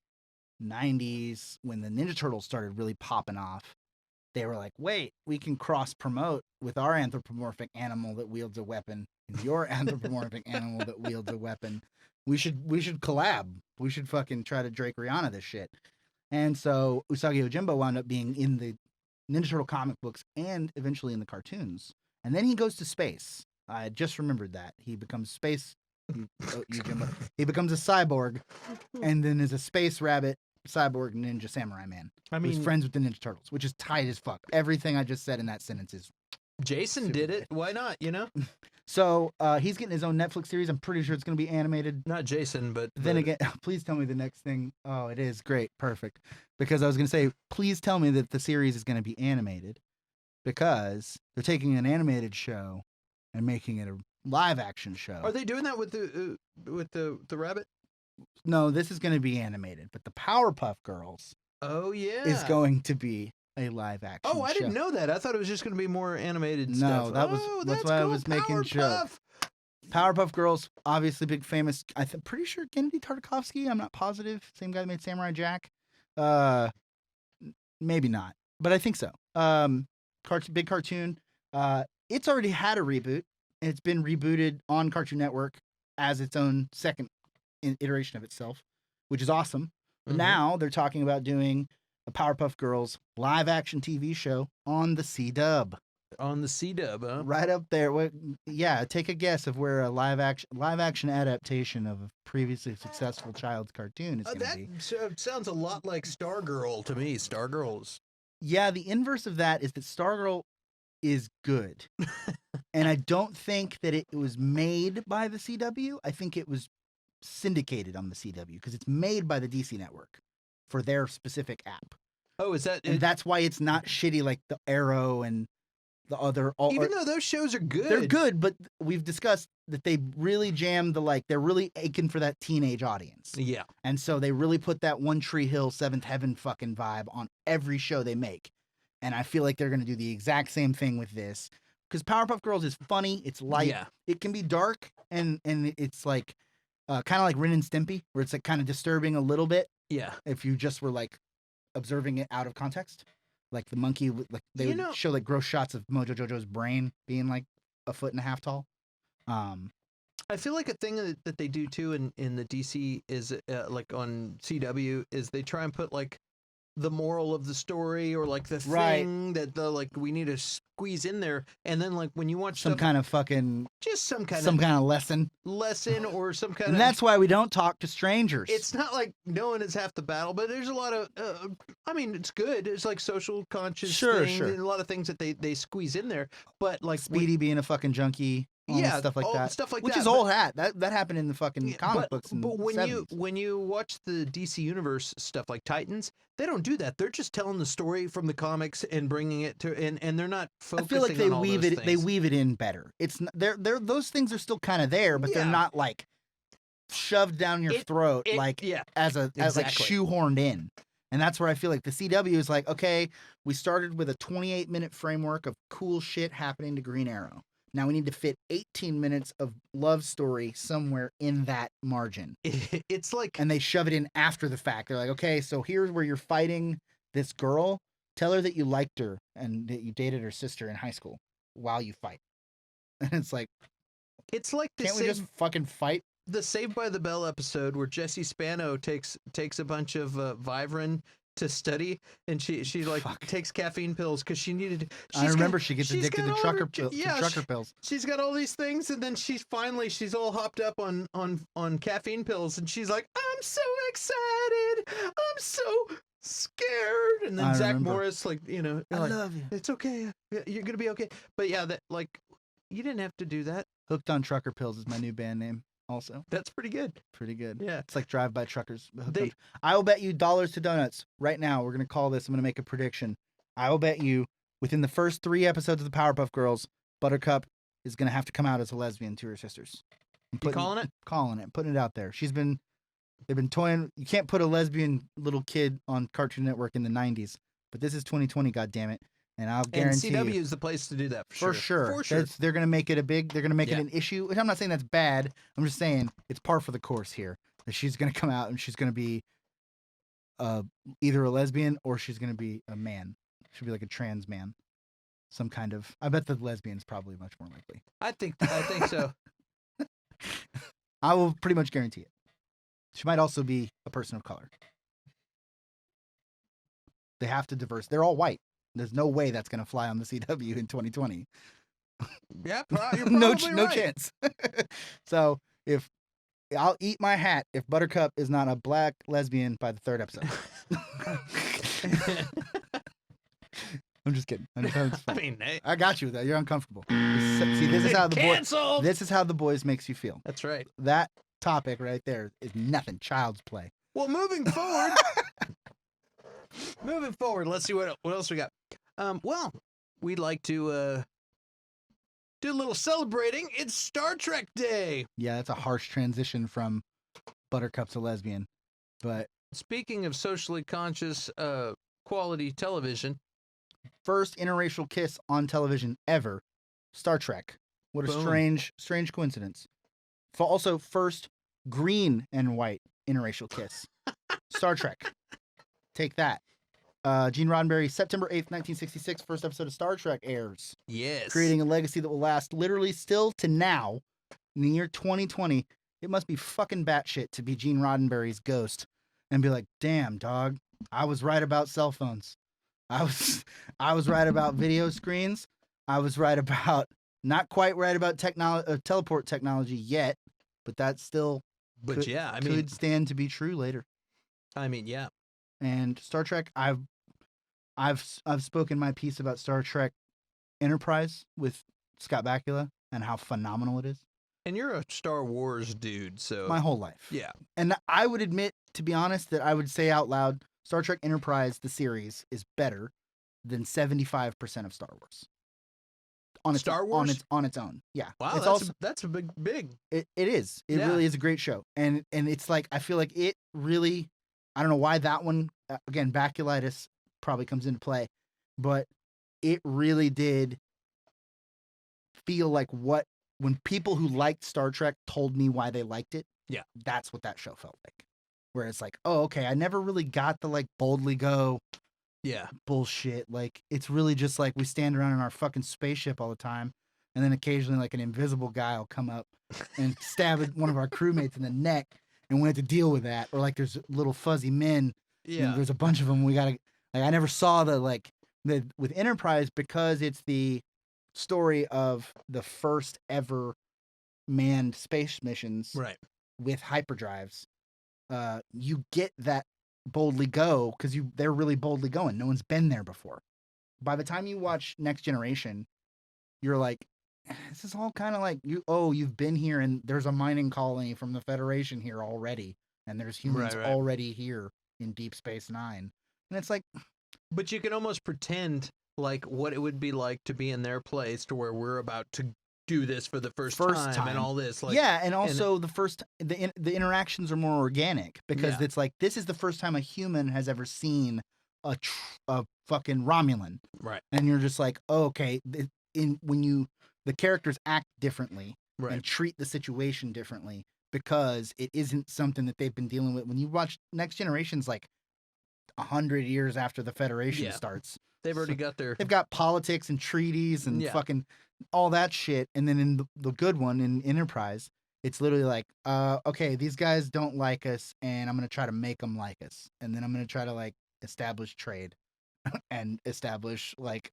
90s when the Ninja Turtles started really popping off, they were like, "Wait, we can cross promote with our anthropomorphic animal that wields a weapon and your anthropomorphic animal that wields a weapon. We should collab. We should fucking try to Drake Rihanna this shit." And so Usagi Yojimbo wound up being in the Ninja Turtle comic books and eventually in the cartoons. And then he goes to space. I just remembered that. He becomes Yojimbo. He becomes a cyborg and then is a space rabbit, cyborg, ninja samurai man. I mean, who's friends with the Ninja Turtles, which is tight as fuck. Everything I just said in that sentence is Jason did it. Why not, you know? So he's getting his own Netflix series. I'm pretty sure it's going to be animated. Not Jason, but... Then again, please tell me the next thing. Oh, it is. Great. Perfect. Because I was going to say, please tell me that the series is going to be animated. Because they're taking an animated show and making it a live action show. Are they doing that with the rabbit? No, this is going to be animated. But the Powerpuff Girls... Oh, yeah. ...is going to be... a live action show. I didn't know that. I thought it was just going to be more animated stuff. No, that's why I was making sure. Powerpuff Girls, obviously big famous. I'm pretty sure Gennady Tartakovsky. I'm not positive. Same guy that made Samurai Jack. Maybe not, but I think so. Big cartoon. It's already had a reboot. And it's been rebooted on Cartoon Network as its own second iteration of itself, which is awesome. But now they're talking about doing the Powerpuff Girls live action TV show on the C-Dub. On the C-dub, huh? Right up there. Yeah, take a guess of where a live action adaptation of a previously successful child's cartoon is going to be. That sounds a lot like Stargirl to me. Stargirl's. Yeah, the inverse of that is that Stargirl is good. And I don't think that it was made by the CW. I think it was syndicated on the CW because it's made by the DC network for their specific app. Oh, is that? And that's why it's not shitty like the Arrow and the other. Even though those shows are good, they're good, but we've discussed that they really jam they're really aching for that teenage audience. Yeah, and so they really put that One Tree Hill, Seventh Heaven fucking vibe on every show they make, and I feel like they're gonna do the exact same thing with this because Powerpuff Girls is funny, it's light, it can be dark, and it's like kind of like Ren and Stimpy, where it's like kind of disturbing a little bit. Yeah, if you just were like observing it out of context. Like the monkey, like they would show like gross shots of Mojo Jojo's brain being like 1.5 feet tall. I feel like a thing that they do too in the DC is like on CW is they try and put like the moral of the story or like the thing that we need to squeeze in there, and then like when you watch some kind of lesson or some kind and of. That's why we don't talk to strangers. It's not like knowing is half the battle, but there's a lot of I mean, it's good. It's like social conscious thing, and a lot of things that they squeeze in there, but like Speedy being a fucking junkie. Stuff like that. Which is old hat. That happened in the fucking comic books. But when you watch the DC Universe stuff like Titans, they don't do that. They're just telling the story from the comics and bringing it to and they're not focusing. I feel like they on all weave those it. things. They weave it in better. It's they're those things are still kind of there, but they're not like shoved down your throat as like shoehorned in. And that's where I feel like the CW is like, okay, we started with a 28-minute framework of cool shit happening to Green Arrow. Now we need to fit 18 minutes of love story somewhere in that margin. It's like... And they shove it in after the fact. They're like, okay, so here's where you're fighting this girl. Tell her that you liked her and that you dated her sister in high school while you fight. And it's like... Can't we just fucking fight? The Saved by the Bell episode where Jesse Spano takes a bunch of Vivarin to study, and she takes caffeine pills because she needed. I remember she gets addicted to trucker pills. She's got all these things, and then she's all hopped up on caffeine pills, and she's like, "I'm so excited, I'm so scared." And then Zach Morris, I love you. It's okay, you're gonna be okay. But yeah, that you didn't have to do that. Hooked on Trucker Pills is my new band name. Also, that's pretty good. Pretty good. Yeah, it's like Drive-By Truckers. I will bet you dollars to donuts right now. We're gonna call this. I'm gonna make a prediction. I will bet you within the first 3 episodes of the Powerpuff Girls, Buttercup is gonna have to come out as a lesbian to her sisters. You calling it? Calling it. Putting it out there. They've been toying. You can't put a lesbian little kid on Cartoon Network in the 90s, but this is 2020. God damn it. And I'll guarantee CW is the place to do that for sure. They're going to make it they're going to make it an issue. I'm not saying that's bad. I'm just saying it's par for the course here. That she's going to come out and she's going to be either a lesbian or she's going to be a man. She'll be like a trans man. Some kind of. I bet the lesbian's probably much more likely. I think so. I will pretty much guarantee it. She might also be a person of color. They have to diverse. They're all white. There's no way that's going to fly on the CW in 2020. Yeah, you're probably no chance. So if I'll eat my hat if Buttercup is not a black lesbian by the 3rd episode. I'm just kidding. I got you with that. You're uncomfortable. See, this is how the boys makes you feel. That's right. That topic right there is nothing. Child's play. Well, moving forward. Let's see what else we got. Well, we'd like to do a little celebrating. It's Star Trek Day. Yeah, that's a harsh transition from Buttercup's a lesbian. But speaking of socially conscious quality television, first interracial kiss on television ever, Star Trek. What a strange coincidence. Also, first green and white interracial kiss. Star Trek. Take that. Gene Roddenberry, September 8th, 1966, first episode of Star Trek airs. Yes. Creating a legacy that will last literally still to now, in the year 2020. It must be fucking batshit to be Gene Roddenberry's ghost and be like, damn, dog, I was right about cell phones. I was right about video screens. I was right about, not quite right about teleport technology yet, but that still could stand to be true later. I mean, yeah. And Star Trek, I've spoken my piece about Star Trek Enterprise with Scott Bakula and how phenomenal it is. And you're a Star Wars dude, so my whole life. Yeah. And I would admit, to be honest, that I would say out loud, Star Trek Enterprise, the series, is better than 75% of Star Wars. Star Wars on its own. Yeah. Wow, that's a big. It is. It really is a great show, and it's like, I feel like it really. I don't know why that one, again, baculitis probably comes into play, but it really did feel like when people who liked Star Trek told me why they liked it. Yeah. That's what that show felt like. Where it's like, oh, okay, I never really got the like boldly go bullshit. Like, it's really just like we stand around in our fucking spaceship all the time, and then occasionally like an invisible guy will come up and stab one of our crewmates in the neck, and we have to deal with that. Or like there's little fuzzy men. Yeah. There's a bunch of them. We gotta, like, I never saw with Enterprise, because it's the story of the first ever manned space missions with hyperdrives. You get that boldly go because they're really boldly going. No one's been there before. By the time you watch Next Generation, you're like, this is all kind of like you've been here, and there's a mining colony from the Federation here already, and there's humans already here in Deep Space Nine, and it's like, but you can almost pretend like what it would be like to be in their place, to where we're about to do this for the first time and all this. Like, yeah, and also the interactions are more organic, because it's like, this is the first time a human has ever seen a fucking Romulan, right? And you're just like, oh, okay, the characters act differently and treat the situation differently, because it isn't something that they've been dealing with. When you watch Next Generation's like 100 years after the Federation starts. They've already got They've got politics and treaties and fucking all that shit. And then in the good one, in Enterprise, it's literally like, okay, these guys don't like us, and I'm going to try to make them like us. And then I'm going to try to like establish trade and establish like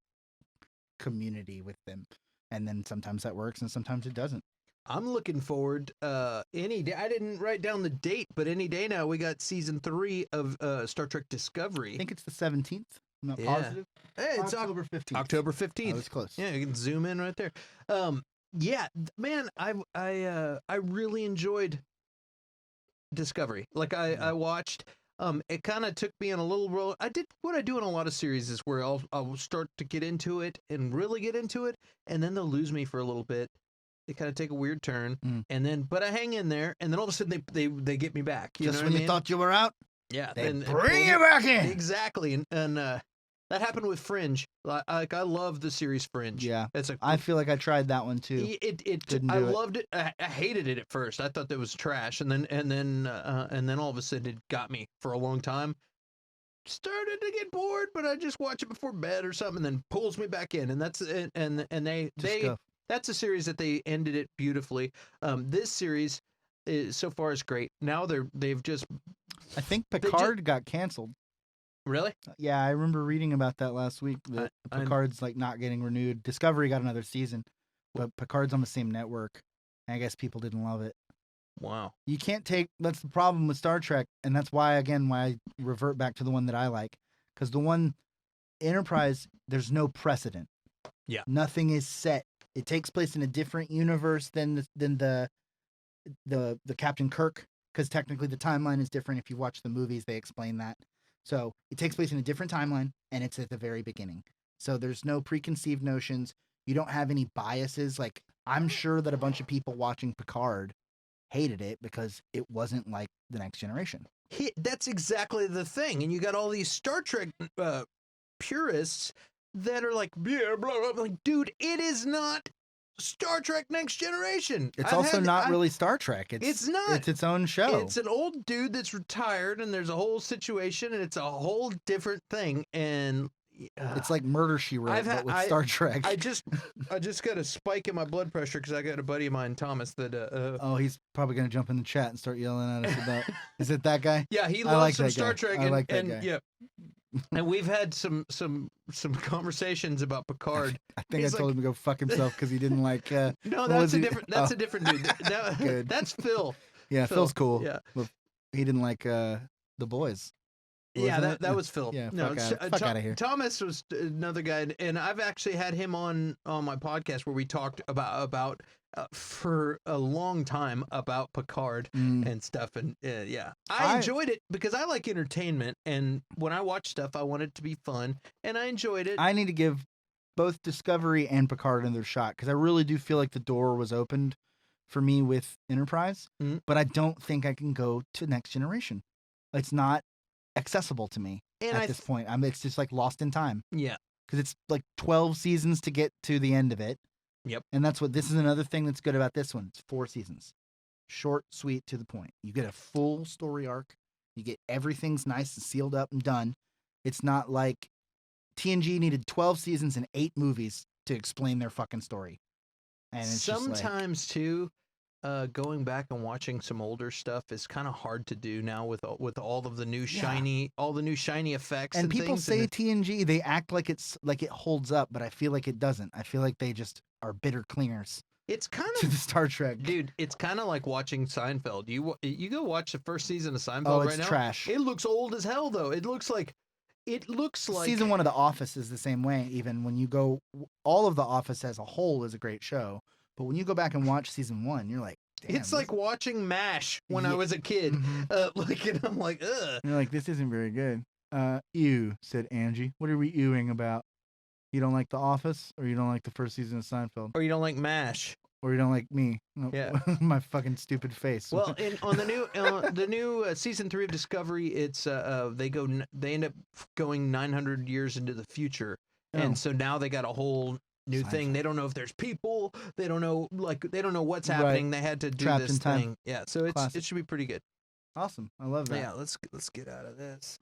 community with them. And then sometimes that works and sometimes it doesn't. I'm looking forward any day. I didn't write down the date, but any day now we got season 3 of Star Trek Discovery. I think it's the 17th. I'm not positive. Hey, it's October 15th. October 15th. Oh, it's close. Yeah, you can zoom in right there. Yeah, man, I really enjoyed Discovery. Like I watched. It kind of took me on a little roll. I did what I do in a lot of series, is where I'll start to get into it and really get into it, and then they'll lose me for a little bit. They kind of take a weird turn, and then but I hang in there, and then all of a sudden they get me back. Just when you thought you were out, they bring you back in. Exactly, and that happened with Fringe. I love the series Fringe. Yeah, I feel like I tried that one too. I loved it. I hated it at first. I thought that was trash, and then all of a sudden it got me for a long time. Started to get bored, but I just watch it before bed or something, and then pulls me back in, and that's it. And they that's a series that they ended it beautifully. This series so far is great. Now they've just. I think Picard got canceled. Really? Yeah, I remember reading about that last week. That Picard's like not getting renewed. Discovery got another season, but Picard's on the same network. And I guess people didn't love it. Wow. You can't take. That's the problem with Star Trek, and that's why I revert back to the one that I like, because the one Enterprise, there's no precedent. Yeah. Nothing is set. It takes place in a different universe than the Captain Kirk, because technically the timeline is different. If you watch the movies, they explain that. So it takes place in a different timeline, and it's at the very beginning. So there's no preconceived notions. You don't have any biases. Like, I'm sure that a bunch of people watching Picard hated it because it wasn't like The Next Generation. That's exactly the thing. And you got all these Star Trek purists that are like, yeah, blah, blah, blah. Like, dude, it is not Star Trek Next Generation. It's also not really Star Trek. It's not. It's its own show. It's an old dude that's retired, and there's a whole situation, and it's a whole different thing. And it's like Murder, She Wrote, but with Star Trek. I just got a spike in my blood pressure because I got a buddy of mine, Thomas, that oh, he's probably gonna jump in the chat and start yelling at us about. Is it that guy? Yeah, he loves some Star Trek. I like that guy. Yeah. And we've had some some conversations about Picard. I think He's I told him to go fuck himself because he didn't like. No, that's a different. That's a different dude. Good. That's Phil. Yeah, Phil's cool. Yeah, but he didn't like the boys. Yeah, that was Phil. Yeah, no, fuck out of here. Thomas was another guy, and I've actually had him on my podcast where we talked about for a long time about Picard and stuff, and I enjoyed it because I like entertainment, and when I watch stuff, I want it to be fun, and I enjoyed it. I need to give both Discovery and Picard another shot because I really do feel like the door was opened for me with Enterprise, but I don't think I can go to Next Generation. It's not accessible to me at this point. It's just like Lost in Time. Yeah. Because it's like 12 seasons to get to the end of it. Yep. And this is another thing that's good about this one. It's 4 seasons. Short, sweet, to the point. You get a full story arc. You get everything's nice and sealed up and done. It's not like TNG needed 12 seasons and 8 movies to explain their fucking story. And it's sometimes too, going back and watching some older stuff is kind of hard to do now with all of the new shiny effects. And people things say TNG, they act like it holds up, but I feel like it doesn't. I feel like they just are bitter clingers. It's kind of to the Star Trek, dude. It's kind of like watching Seinfeld. You go watch the first season of Seinfeld right now. It's trash. It looks old as hell though. It looks like season 1 of The Office is the same way. Even when you go, all of The Office as a whole is a great show. But when you go back and watch season 1, you're like, damn, it's like watching MASH when I was a kid. And I'm like, ugh. You're like, this isn't very good. Ew, said Angie. What are we ewing about? You don't like The Office, or you don't like the first season of Seinfeld, or you don't like MASH, or you don't like me? No, yeah, my fucking stupid face. Well, on the new season 3 of Discovery, it's they end up going 900 years into the future, and so now they got a whole new thing. They don't know if there's people. They don't know what's happening. They had to do Trapped this in time. thing. Yeah, so it should be pretty good. Awesome. I love that. Yeah, let's get out of this.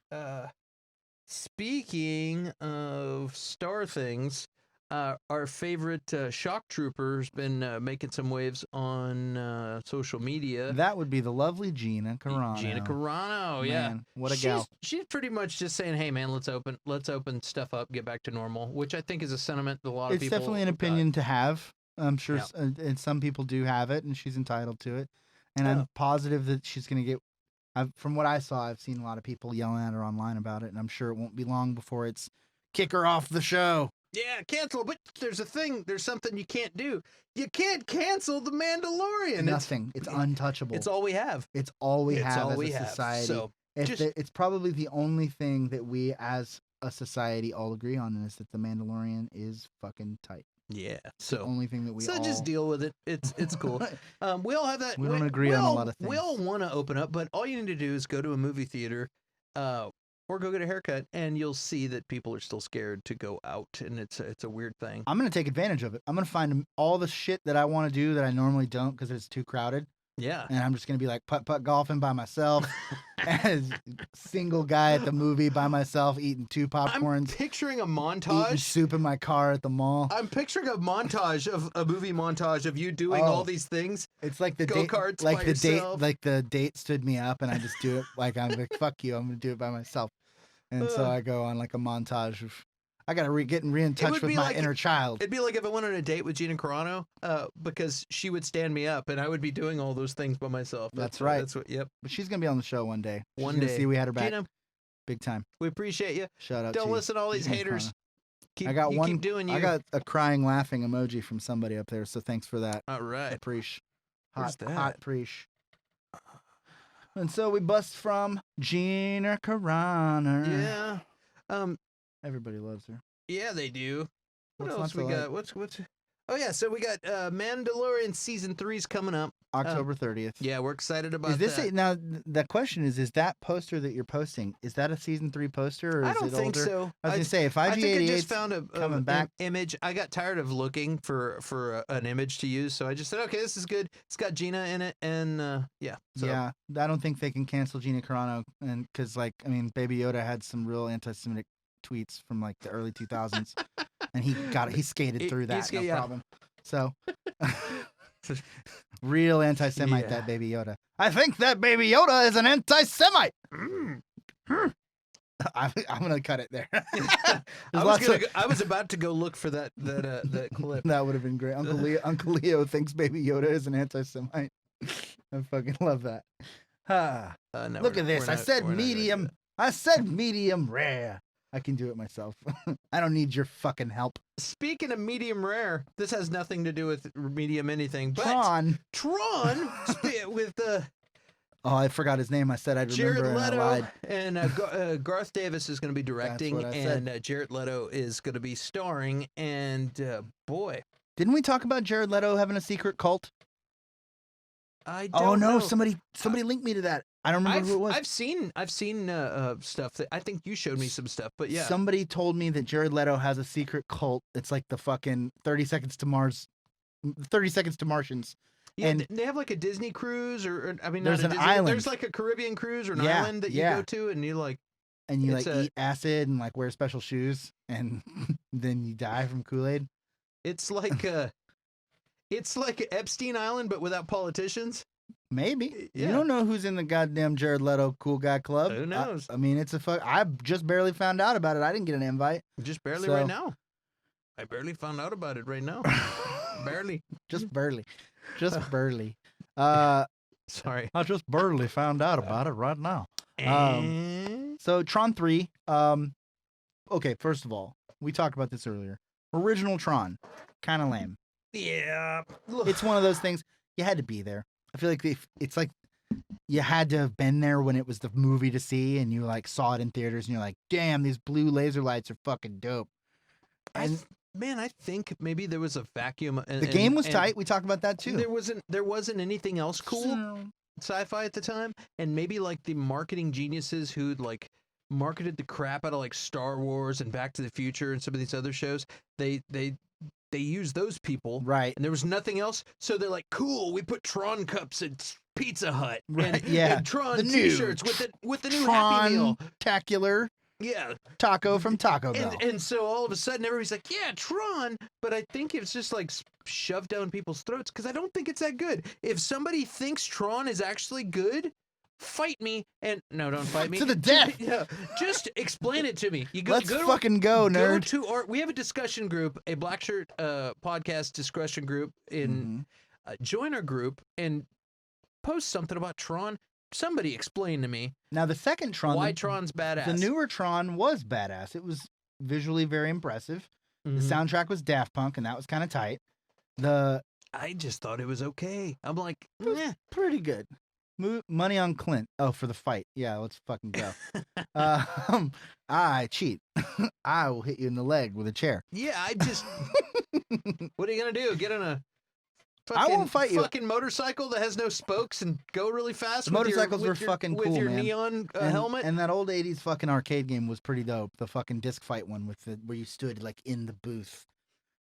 Speaking of star things, our favorite shock trooper's been making some waves on social media. That would be the lovely Gina Carano. Gina Carano, yeah. Man, what a gal. She's pretty much just saying, "Hey, man, let's open stuff up, get back to normal," which I think is a sentiment that a lot of people. It's definitely an opinion to have. I'm sure, and some people do have it, and she's entitled to it. And I'm positive that she's going to get. From what I saw, I've seen a lot of people yelling at her online about it, and I'm sure it won't be long before it's kick her off the show. Yeah, cancel. But there's a thing. There's something you can't do. You can't cancel The Mandalorian. Nothing. It's untouchable. It's all we have. It's all we have as a society. So it's probably the only thing that we as a society all agree on is that The Mandalorian is fucking tight. Yeah. It's the only thing that we all... just deal with it. It's cool. We all have that. We don't agree on a lot of things. We all want to open up, but all you need to do is go to a movie theater, or go get a haircut, and you'll see that people are still scared to go out, and it's a weird thing. I'm gonna take advantage of it. I'm gonna find all the shit that I want to do that I normally don't because it's too crowded. Yeah. And I'm just gonna be like putt golfing by myself, as single guy at the movie by myself eating 2 popcorns. I'm picturing a montage. Eating soup in my car at the mall. I'm picturing a montage of a movie montage of you doing all these things. It's like the go-karts like by the yourself. date, like the date stood me up, and I just do it. Like I'm like, fuck you, I'm gonna do it by myself. And so I go on like a montage of. I gotta get in touch with my inner child. It'd be like if I went on a date with Gina Carano, because she would stand me up, and I would be doing all those things by myself. That's right. That's what. Yep. But she's gonna be on the show one day. One day. See, we had her back. Gina, big time. We appreciate you. Shout out. Don't listen to all these haters. Keep doing you. I got a crying, laughing emoji from somebody up there, so thanks for that. All right. Appreciate. Where's that? Hot preach. And so we bust from Gina Carano. Yeah. Everybody loves her. Yeah, they do. What What's else we got? What's? Oh yeah, so we got Mandalorian season 3's coming up October 30th. Yeah, we're excited about that. Now the question is that poster that you're posting, is that a season 3 poster or is I don't it think older? so. I was gonna say if IG88 I just found coming back image. I got tired of looking for an image to use, so I just said, okay, this is good. It's got Gina in it, and yeah. So. Yeah, I don't think they can cancel Gina Carano, and because Baby Yoda had some real anti-Semitic tweets from like the early 2000s, and he skated through that, no problem. So, real anti-Semite, that Baby Yoda. I think that Baby Yoda is an anti-Semite. I'm gonna cut it there. I was about to go look for that clip. That would have been great. Uncle Leo thinks Baby Yoda is an anti-Semite. I fucking love that. Look at this. I said medium. I said medium rare. I can do it myself. I don't need your fucking help. Speaking of medium rare, this has nothing to do with medium anything. But Tron with oh, I forgot his name. I said I'd remember. Jared Leto and and Garth Davis is going to be directing, That's what I said. and Jared Leto is going to be starring. And boy, didn't we talk about Jared Leto having a secret cult? I don't know. know. Somebody linked me to that. I don't remember who it was. I've seen stuff that I think you showed me some stuff, but yeah. Somebody told me that Jared Leto has a secret cult. It's like the fucking 30 Seconds to Mars, 30 Seconds to Martians. Yeah, and they have like a Disney cruise, or I mean, there's not a an Disney, island. There's like a Caribbean cruise or an island that you go to, and you like, eat acid and like wear special shoes, and then you die from Kool-Aid. It's like Epstein Island, but without politicians. Maybe. Yeah. You don't know who's in the goddamn Jared Leto cool guy club. Who knows? I mean, it's I just barely found out about it. I didn't get an invite. Just barely right now. I barely found out about it right now. Barely. Just barely. Just barely. Sorry. I just barely found out about it right now. So Tron 3. Okay, first of all, we talked about this earlier. Original Tron. Kind of lame. Yeah. It's one of those things. You had to be there. I feel like it's like you had to have been there when it was the movie to see, and you like saw it in theaters, and you're like, "Damn, these blue laser lights are fucking dope." And I think maybe there was a vacuum. The game was tight. We talked about that too. There wasn't anything else cool sci-fi at the time, and maybe like the marketing geniuses who'd like marketed the crap out of like Star Wars and Back to the Future and some of these other shows. They used those people, right? And there was nothing else, so they're like, "Cool, we put Tron cups at Pizza Hut, right? And Tron T-shirts with the new Happy Meal, Tron-tacular, taco from Taco Bell." And so all of a sudden, everybody's like, "Yeah, Tron," but I think it's just like shoved down people's throats because I don't think it's that good. If somebody thinks Tron is actually good, fight me, and no, don't fight me to the death. Yeah, just explain it to me. Let's fucking go, nerd. We have a discussion group, a Black Shirt podcast discussion group. Join our group and post something about Tron. Somebody explain to me. Now the second Tron, why Tron's badass. The newer Tron was badass. It was visually very impressive. The soundtrack was Daft Punk, and that was kind of tight. I just thought it was okay. I'm like, pretty good. Money on Clint. Oh, for the fight. Yeah, let's fucking go. I cheat. I will hit you in the leg with a chair. Yeah, I just. What are you gonna do? Get on a I won't fight you. Fucking motorcycle that has no spokes and go really fast. The motorcycles were fucking cool, with your man. neon helmet. And that old '80s fucking arcade game was pretty dope. The fucking disc fight one with where you stood like in the booth,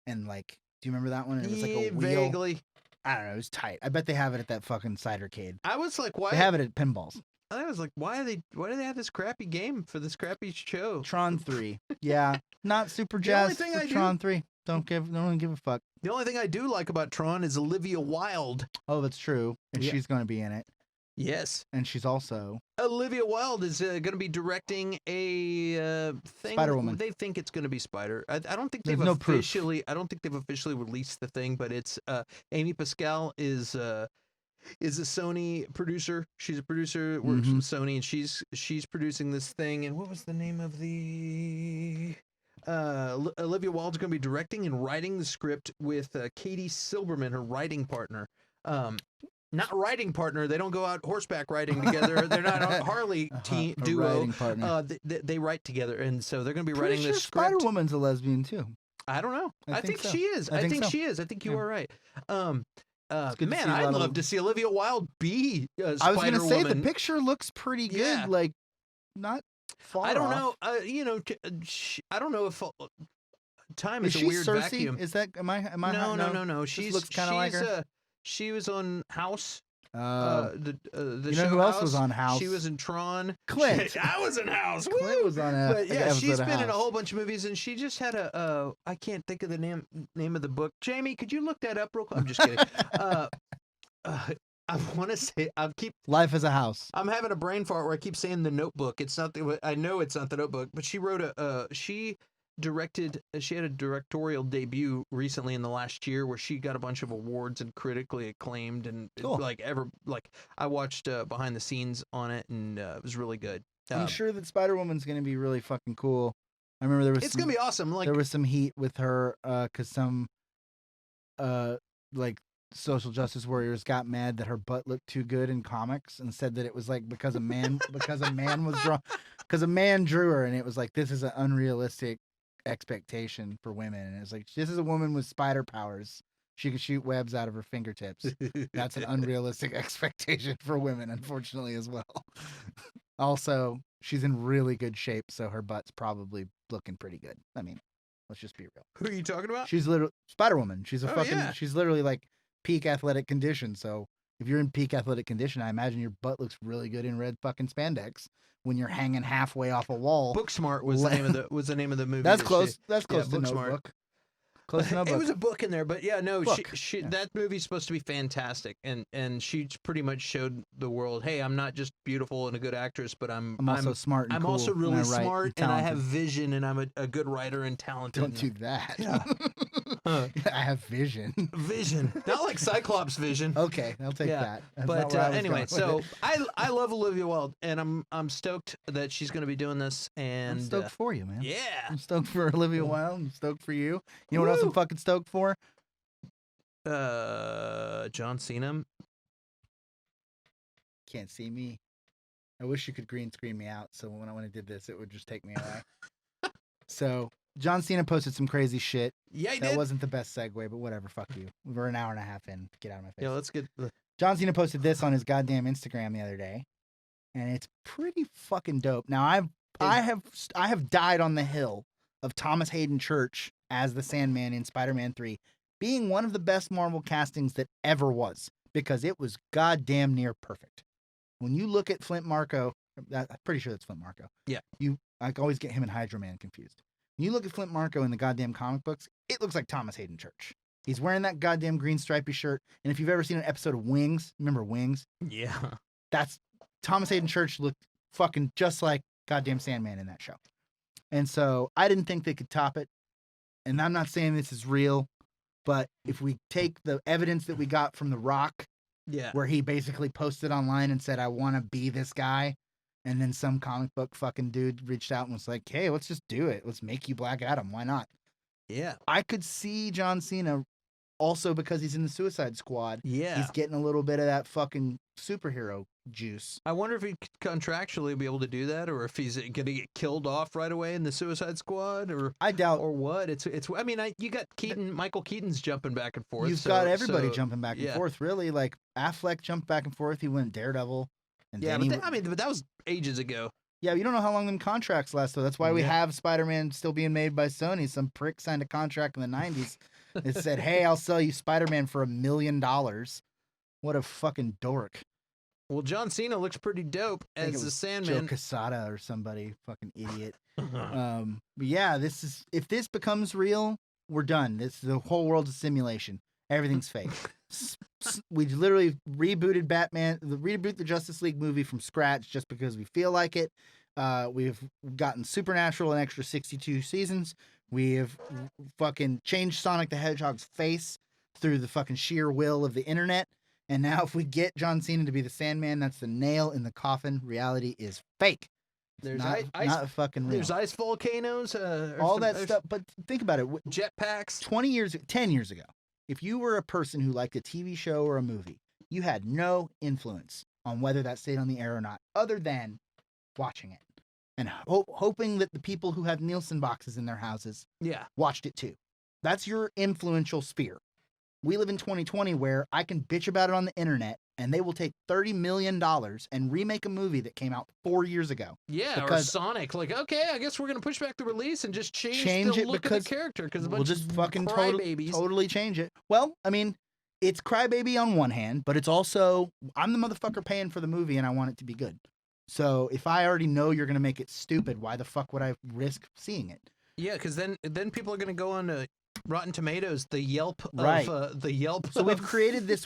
and like, do you remember that one? And it was like a wheel. Vaguely. I don't know. It was tight. I bet they have it at that fucking cidercade. I was like, why? They have it at pinballs. I was like, why do they have this crappy game for this crappy show? Tron 3. Yeah, not super jazzed for Tron 3. Don't really give a fuck. The only thing I do like about Tron is Olivia Wilde. Oh, that's true. And she's going to be in it. Yes. And she's also... Olivia Wilde is going to be directing a thing. Spider-Woman. They think it's going to be Spider. I don't think There's they've no officially. I don't think they've officially released the thing, but it's Amy Pascal is a Sony producer. She's a producer, works with Sony, and she's producing this thing. And what was the name of the? Olivia Wilde's going to be directing and writing the script with Katie Silberman, her writing partner. Not riding partner. They don't go out horseback riding together. They're not a Harley duo. They write together, and so they're going to be writing this script. Spider-Woman's a lesbian too. I don't know. I think so. she is. I think she is. I think you are right. Man, I'd love to see Olivia Wilde be Spider-Woman. I was going to say the picture looks pretty good. Yeah. Like, not far I don't off. know. I don't know if time is a weird Cersei? vacuum. Is that am I? No. She looks kind of like her. She was on House. The you know who else was on House? She was in Tron. Clint. I was in House. Clint was on a. But yeah, she's been in a whole bunch of movies, and she just had a. I can't think of the name of the book. Jamie, could you look that up real quick? I'm just kidding. I want to say Life as a House. I'm having a brain fart where I keep saying The Notebook. It's not I know it's not The Notebook, but she wrote she had a directorial debut recently in the last year where she got a bunch of awards and critically acclaimed and Cool. I watched behind the scenes on it and it was really good. I'm sure that Spider-Woman's going to be really fucking cool. I remember it's going to be awesome. Like there was some heat with her cuz some like social justice warriors got mad that her butt looked too good in comics and said that it was like because a man drew her, and it was like, this is an unrealistic expectation for women. And it's like, this is a woman with spider powers. She can shoot webs out of her fingertips. That's an unrealistic expectation for women, unfortunately, as well. Also, she's in really good shape, so her butt's probably looking pretty good. I mean, let's just be real. Who are you talking about? She's literally Spider-Woman. She's she's literally like peak athletic condition. So if you're in peak athletic condition, I imagine your butt looks really good in red fucking spandex when you're hanging halfway off a wall. Booksmart was the name of the movie. That's close. That's close to Booksmart. Notebook. Close to Notebook. It was a book in there, but yeah, no, she that movie's supposed to be fantastic, and she pretty much showed the world, hey, I'm not just beautiful and a good actress, but I'm also smart and I'm cool, also really and smart, and I have vision, and I'm a good writer and talented. Don't do that. Yeah. I have vision. Vision, not like Cyclops vision. Okay, I'll take that. That's but anyway, so I love Olivia Wilde, and I'm stoked that she's going to be doing this. And I'm stoked for you, man. Yeah, I'm stoked for Olivia Wilde. I'm stoked for you. You know what else I'm fucking stoked for? John Cena. Can't see me. I wish you could green screen me out, so when I did this, it would just take me away. So John Cena posted some crazy shit. Yeah, he did. That wasn't the best segue, but whatever. Fuck you. We're an hour and a half in. Get out of my face. Yeah, let's get. John Cena posted this on his goddamn Instagram the other day, and it's pretty fucking dope. Now I have died on the hill of Thomas Hayden Church as the Sandman in Spider-Man 3 being one of the best Marvel castings that ever was, because it was goddamn near perfect. When you look at Flint Marko, I'm pretty sure that's Flint Marko. Yeah. I always get him and Hydro Man confused. When you look at Flint Marko in the goddamn comic books, it looks like Thomas Hayden Church. He's wearing that goddamn green stripy shirt, and if you've ever seen an episode of Wings, remember Wings? Yeah. That's Thomas Hayden Church looked fucking just like goddamn Sandman in that show. And so I didn't think they could top it. And I'm not saying this is real, but if we take the evidence that we got from The Rock, where he basically posted online and said, I want to be this guy. And then some comic book fucking dude reached out and was like, hey, let's just do it. Let's make you Black Adam. Why not? Yeah. I could see John Cena also because he's in the Suicide Squad. Yeah. He's getting a little bit of that fucking superhero juice. I wonder if he could contractually be able to do that, or if he's going to get killed off right away in the Suicide Squad, or I doubt, or what. It's. I mean, you got Keaton, Michael Keaton's jumping back and forth. You've got everybody jumping back and forth, really. Like Affleck jumped back and forth. He went Daredevil. And but that was ages ago. Yeah, you don't know how long them contracts last, though. That's why we have Spider-Man still being made by Sony. Some prick signed a contract in the 90s that said, hey, I'll sell you Spider-Man for $1 million. What a fucking dork. Well, John Cena looks pretty dope as the Sandman. Joe Quesada or somebody, fucking idiot. But yeah, if this becomes real, we're done. The whole world's a simulation. Everything's fake. We literally rebooted the Justice League movie from scratch just because we feel like it. We've gotten Supernatural an extra 62 seasons. We have fucking changed Sonic the Hedgehog's face through the fucking sheer will of the internet. And now if we get John Cena to be the Sandman, that's the nail in the coffin. Reality is fake. There's not fucking real. There's ice volcanoes. All that stuff. But think about it. Jetpacks. 10 years ago, if you were a person who liked a TV show or a movie, you had no influence on whether that stayed on the air or not, other than watching it and hoping that the people who have Nielsen boxes in their houses watched it too. That's your influential sphere. We live in 2020 where I can bitch about it on the internet and they will take $30 million and remake a movie that came out 4 years ago. Yeah, or Sonic. Like, okay, I guess we're going to push back the release and just change the look of the character because we'll just fucking totally change it. Well, I mean, it's Crybaby on one hand, but it's also, I'm the motherfucker paying for the movie and I want it to be good. So if I already know you're going to make it stupid, why the fuck would I risk seeing it? Yeah, because then people are going to go on to Rotten Tomatoes, the Yelp right. of the Yelp. So we've created this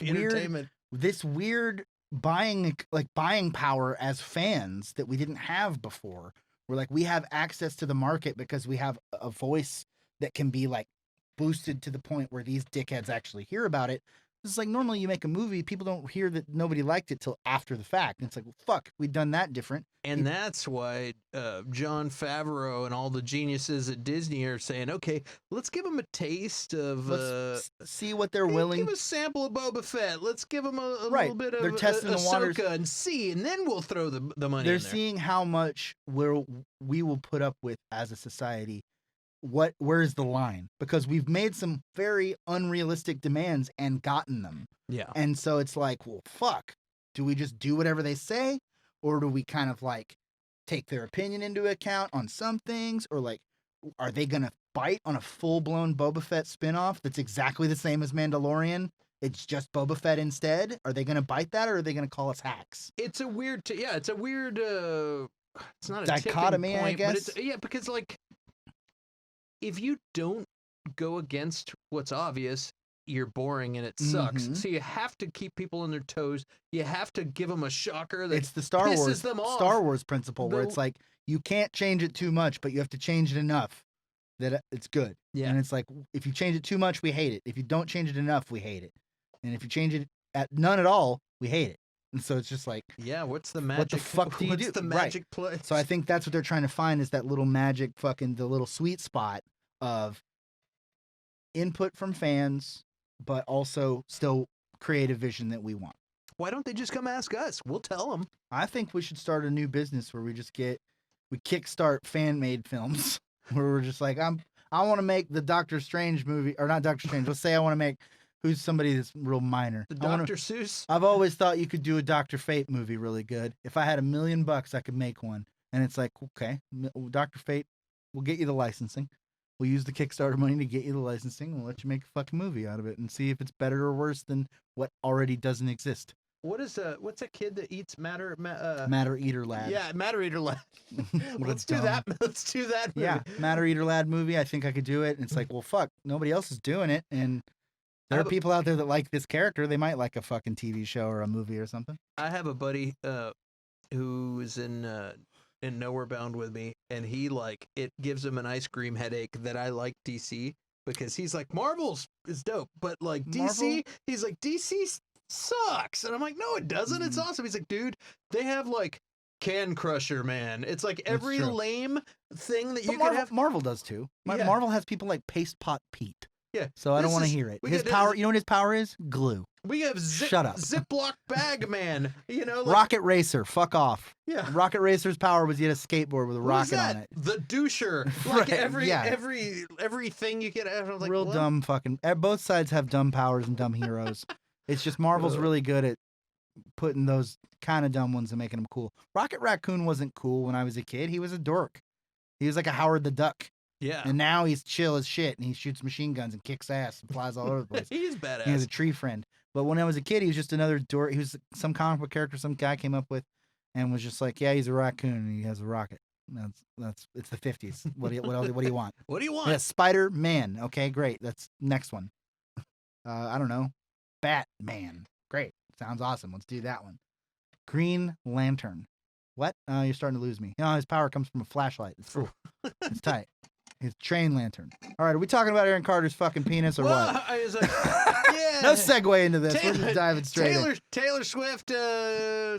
this weird buying power as fans that we didn't have before. We're like, we have access to the market because we have a voice that can be like boosted to the point where these dickheads actually hear about it. It's like normally you make a movie, people don't hear that nobody liked it till after the fact. And it's like, well, fuck, we've done that different. And that's why Jon Favreau and all the geniuses at Disney are saying, okay, let's give them a taste of... let's see what they're willing... Give a sample of Boba Fett. Let's give them a little bit they're of testing the waters and see, and then we'll throw the money They're in there. seeing how much we will put up with as a society. Where's the line? Because we've made some very unrealistic demands and gotten them. Yeah. And so it's like, well, fuck. Do we just do whatever they say? Or do we kind of like take their opinion into account on some things? Or like, are they going to bite on a full-blown Boba Fett spinoff that's exactly the same as Mandalorian? It's just Boba Fett instead? Are they going to bite that, or are they going to call us hacks? It's a weird, it's a weird, it's not a dichotomy, point, I guess. But it's, because like, if you don't go against what's obvious, you're boring and it sucks. Mm-hmm. So you have to keep people on their toes. You have to give them a shocker that it's the Star pisses Wars principle where it's like, you can't change it too much, but you have to change it enough that it's good. Yeah. And it's like, if you change it too much, we hate it. If you don't change it enough, we hate it. And if you change it at none at all, we hate it. And so it's just like, yeah, what's the magic? What the fuck do you do? What's the magic place? So I think that's what they're trying to find, is that little magic the little sweet spot of input from fans, but also still creative vision that we want. Why don't they just come ask us? We'll tell them. I think we should start a new business where we kickstart fan-made films where we're just like, I want to make the Doctor Strange movie, or not Doctor Strange. Let's say I want to make who's somebody that's real minor. The Dr. Seuss. I've always thought you could do a Dr. Fate movie really good. If I had $1 million, I could make one. And it's like, okay, Dr. Fate, we'll get you the licensing. We'll use the Kickstarter money to get you the licensing. We'll let you make a fucking movie out of it and see if it's better or worse than what already doesn't exist. What's a kid that eats matter? Matter Eater Lad. Yeah, Matter Eater Lad. Let's do that. Let's do that movie. Yeah, Matter Eater Lad movie. I think I could do it. And it's like, well, fuck, nobody else is doing it. And there are people out there that like this character. They might like a fucking TV show or a movie or something. I have a buddy who is in Nowhere Bound with me, and he it gives him an ice cream headache that I like DC, because he's like, Marvel's is dope, but like DC, he's like, DC sucks. And I'm like, no, it doesn't. It's awesome. He's like, dude, they have like Can Crusher, man. It's like every lame thing that you can have. Marvel does too. Marvel has people like Paste Pot Pete. Yeah. So I don't want to hear it. His power, you know what his power is? Glue. We have Shut up. Ziploc Bag Man. You know, Rocket Racer. Fuck off. Yeah. Rocket Racer's power was he had a skateboard with a rocket on it. The doucher. Like everything you get. I was like, real what? Dumb fucking. Both sides have dumb powers and dumb heroes. It's just Marvel's really good at putting those kind of dumb ones and making them cool. Rocket Raccoon wasn't cool when I was a kid. He was a dork. He was like a Howard the Duck. Yeah. And now he's chill as shit, and he shoots machine guns and kicks ass and flies all over the place. He's badass. He has a tree friend. But when I was a kid, he was just another dork. He was some comic book character some guy came up with, and was just like, yeah, he's a raccoon and he has a rocket. It's the 50s. What do you want? What do you want? Yeah, Spider-Man. Okay, great. That's next one. I don't know. Batman. Great. Sounds awesome. Let's do that one. Green Lantern. What? You're starting to lose me. You know, his power comes from a flashlight. It's cool. It's tight. His train lantern. All right, are we talking about Aaron Carter's fucking penis or what? I was like, yeah. No segue into this. We're just diving straight in. Taylor Swift,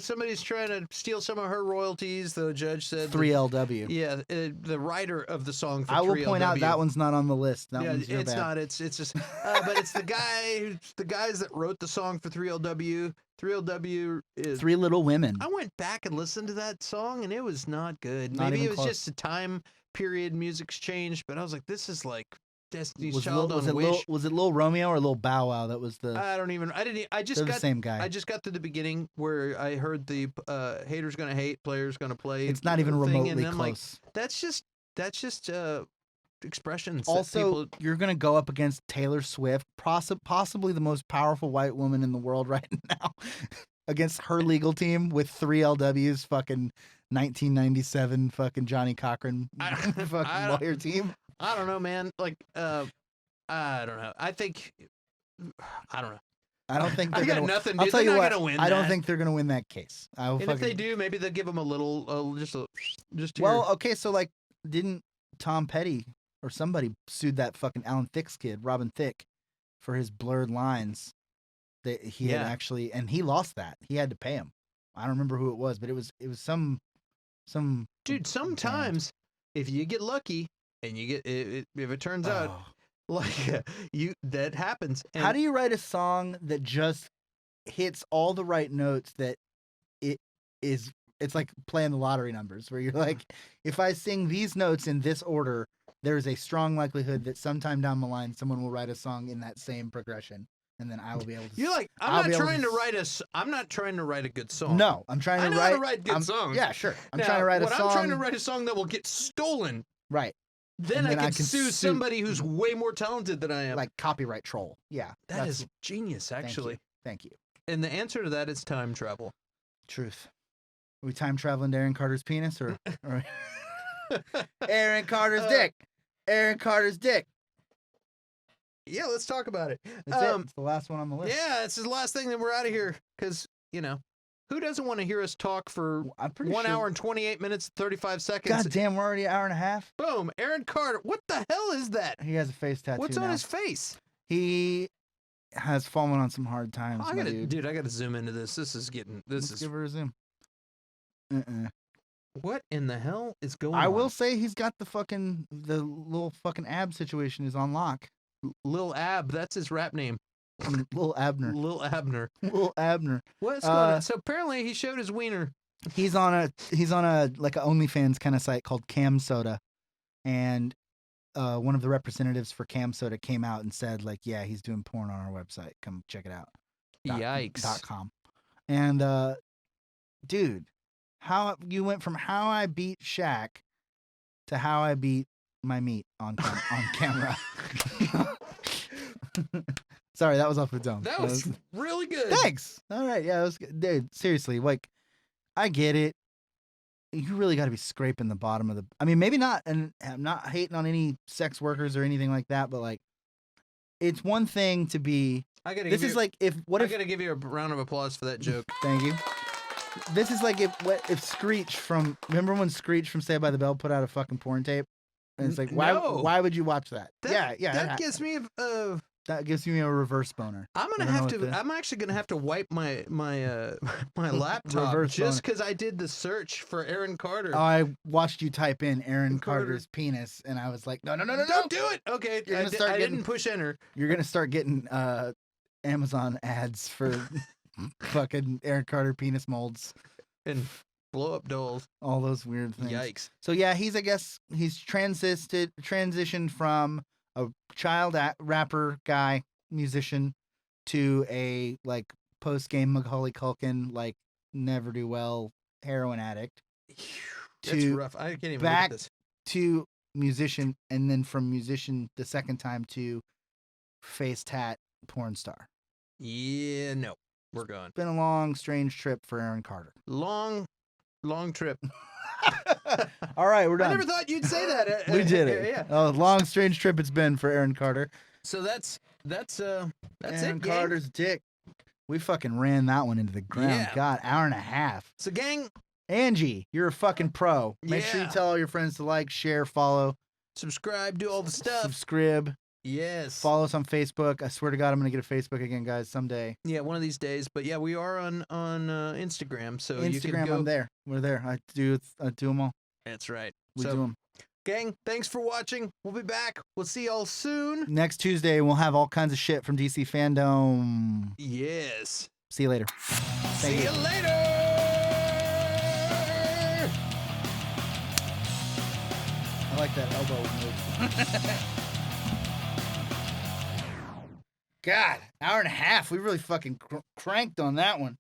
somebody's trying to steal some of her royalties, the judge said. 3LW. Yeah, the writer of the song for 3LW. I will point out that one's not on the list. It's not. It's just, but it's the guys that wrote the song for 3LW. 3LW is Three Little Women. I went back and listened to that song, and it was not good. Not Maybe even it was close. just a time period, music's changed, but I was like, this is like Destiny's was Child on Wish. Was it Lil Romeo or Lil Bow Wow? That was the. I just They're got the same guy. I just got to the beginning where I heard the haters gonna hate, players gonna play. It's not even thing, remotely and I'm close. Like, that's just expressions. Also, you're gonna go up against Taylor Swift, possibly the most powerful white woman in the world right now, against her legal team with 3LW's fucking 1997 fucking Johnny Cochran fucking lawyer team. I don't know, man. Like, I don't know. I don't know. I don't think they're I got gonna. nothing. I'll Dude. tell They're you not what. gonna win I don't that. think they're gonna win that case. And if they do, maybe they'll give them a little, just. Well, okay, so like, didn't Tom Petty or somebody sued that fucking Alan Thicke's kid, Robin Thicke, for his blurred lines that he had actually, and he lost that. He had to pay him. I don't remember who it was, but it was some. Dude, sometimes if you get lucky and you get if it turns out like that happens. And how do you write a song that just hits all the right notes that it's like playing the lottery numbers where you're like, if I sing these notes in this order, there's a strong likelihood that sometime down the line someone will write a song in that same progression, and then I will be able to. You're like, I'm not trying to write a good song. No, I'm trying to write good songs. Yeah, sure. I'm trying to write a song. I'm trying to write a song that will get stolen. Right. Then I can sue somebody who's way more talented than I am. Like copyright troll. Yeah. That is genius, actually. Thank you. And the answer to that is time travel. Truth. Are we time traveling to Aaron Carter's penis or Aaron Carter's dick? Aaron Carter's dick. Yeah, let's talk about it. That's it. It's the last one on the list. Yeah, it's the last thing that we're out of here because, who doesn't want to hear us talk for 1 hour and 28 minutes, 35 seconds? God damn, we're already an hour and a half. Boom. Aaron Carter. What the hell is that? He has a face tattoo. What's on his face? He has fallen on some hard times. I gotta zoom into this. Let's give her a zoom. What in the hell is going on? I will say he's got the little fucking ab situation is on lock. Lil Ab, that's his rap name. Lil Abner. Lil Abner. Lil Abner. What's going on? So apparently he showed his wiener. He's on a like a OnlyFans kind of site called Cam Soda, and one of the representatives for Cam Soda came out and said like, yeah, he's doing porn on our website. Come check it out. Yikes. .com. And dude, how you went from how I beat Shaq to how I beat my meat on camera. Sorry, that was off the dome. That was really good. Thanks. All right, yeah, it was good. Dude, seriously, like, I get it. You really got to be scraping the bottom of the. I mean, maybe not, and I'm not hating on any sex workers or anything like that, but like, it's one thing to be. I gotta give you a round of applause for that joke. Thank you. This is like if Screech from remember when Screech from Saved by the Bell put out a fucking porn tape, and it's like why would you watch that? That gives me that gives me a reverse boner. I'm actually gonna have to wipe my laptop just because I did the search for Aaron Carter. Oh, I watched you type in Aaron Carter's penis, and I was like, no, don't do it. Okay, I didn't push enter. You're gonna start getting Amazon ads for fucking Aaron Carter penis molds and blow up dolls, all those weird things. Yikes. So yeah, he's transitioned from a child rapper guy musician to a like post-game Macaulay Culkin like never do well heroin addict. That's rough. I can't even look at this. To musician, and then from musician the second time to face tat porn star. Yeah, no. We're gone. It's been a long, strange trip for Aaron Carter. Long trip. All right, we're done. I never thought you'd say that. We did it. Yeah. Oh, long, strange trip it's been for Aaron Carter. So that's Aaron it, Carter's dick. We fucking ran that one into the ground. Yeah. God, hour and a half. So, gang. Angie, you're a fucking pro. Make sure you tell all your friends to like, share, follow. Subscribe, do all the stuff. Subscribe. Yes. Follow us on Facebook. I swear to God, I'm going to get a Facebook again, guys, someday. Yeah, one of these days. But yeah, we are on Instagram. So Instagram, you can go. I'm there. We're there. I do them all. That's right. We do them. Gang, thanks for watching. We'll be back. We'll see y'all soon. Next Tuesday, we'll have all kinds of shit from DC Fandome. Yes. See you later. See you later. I like that elbow move. God, hour and a half. We really fucking cranked on that one.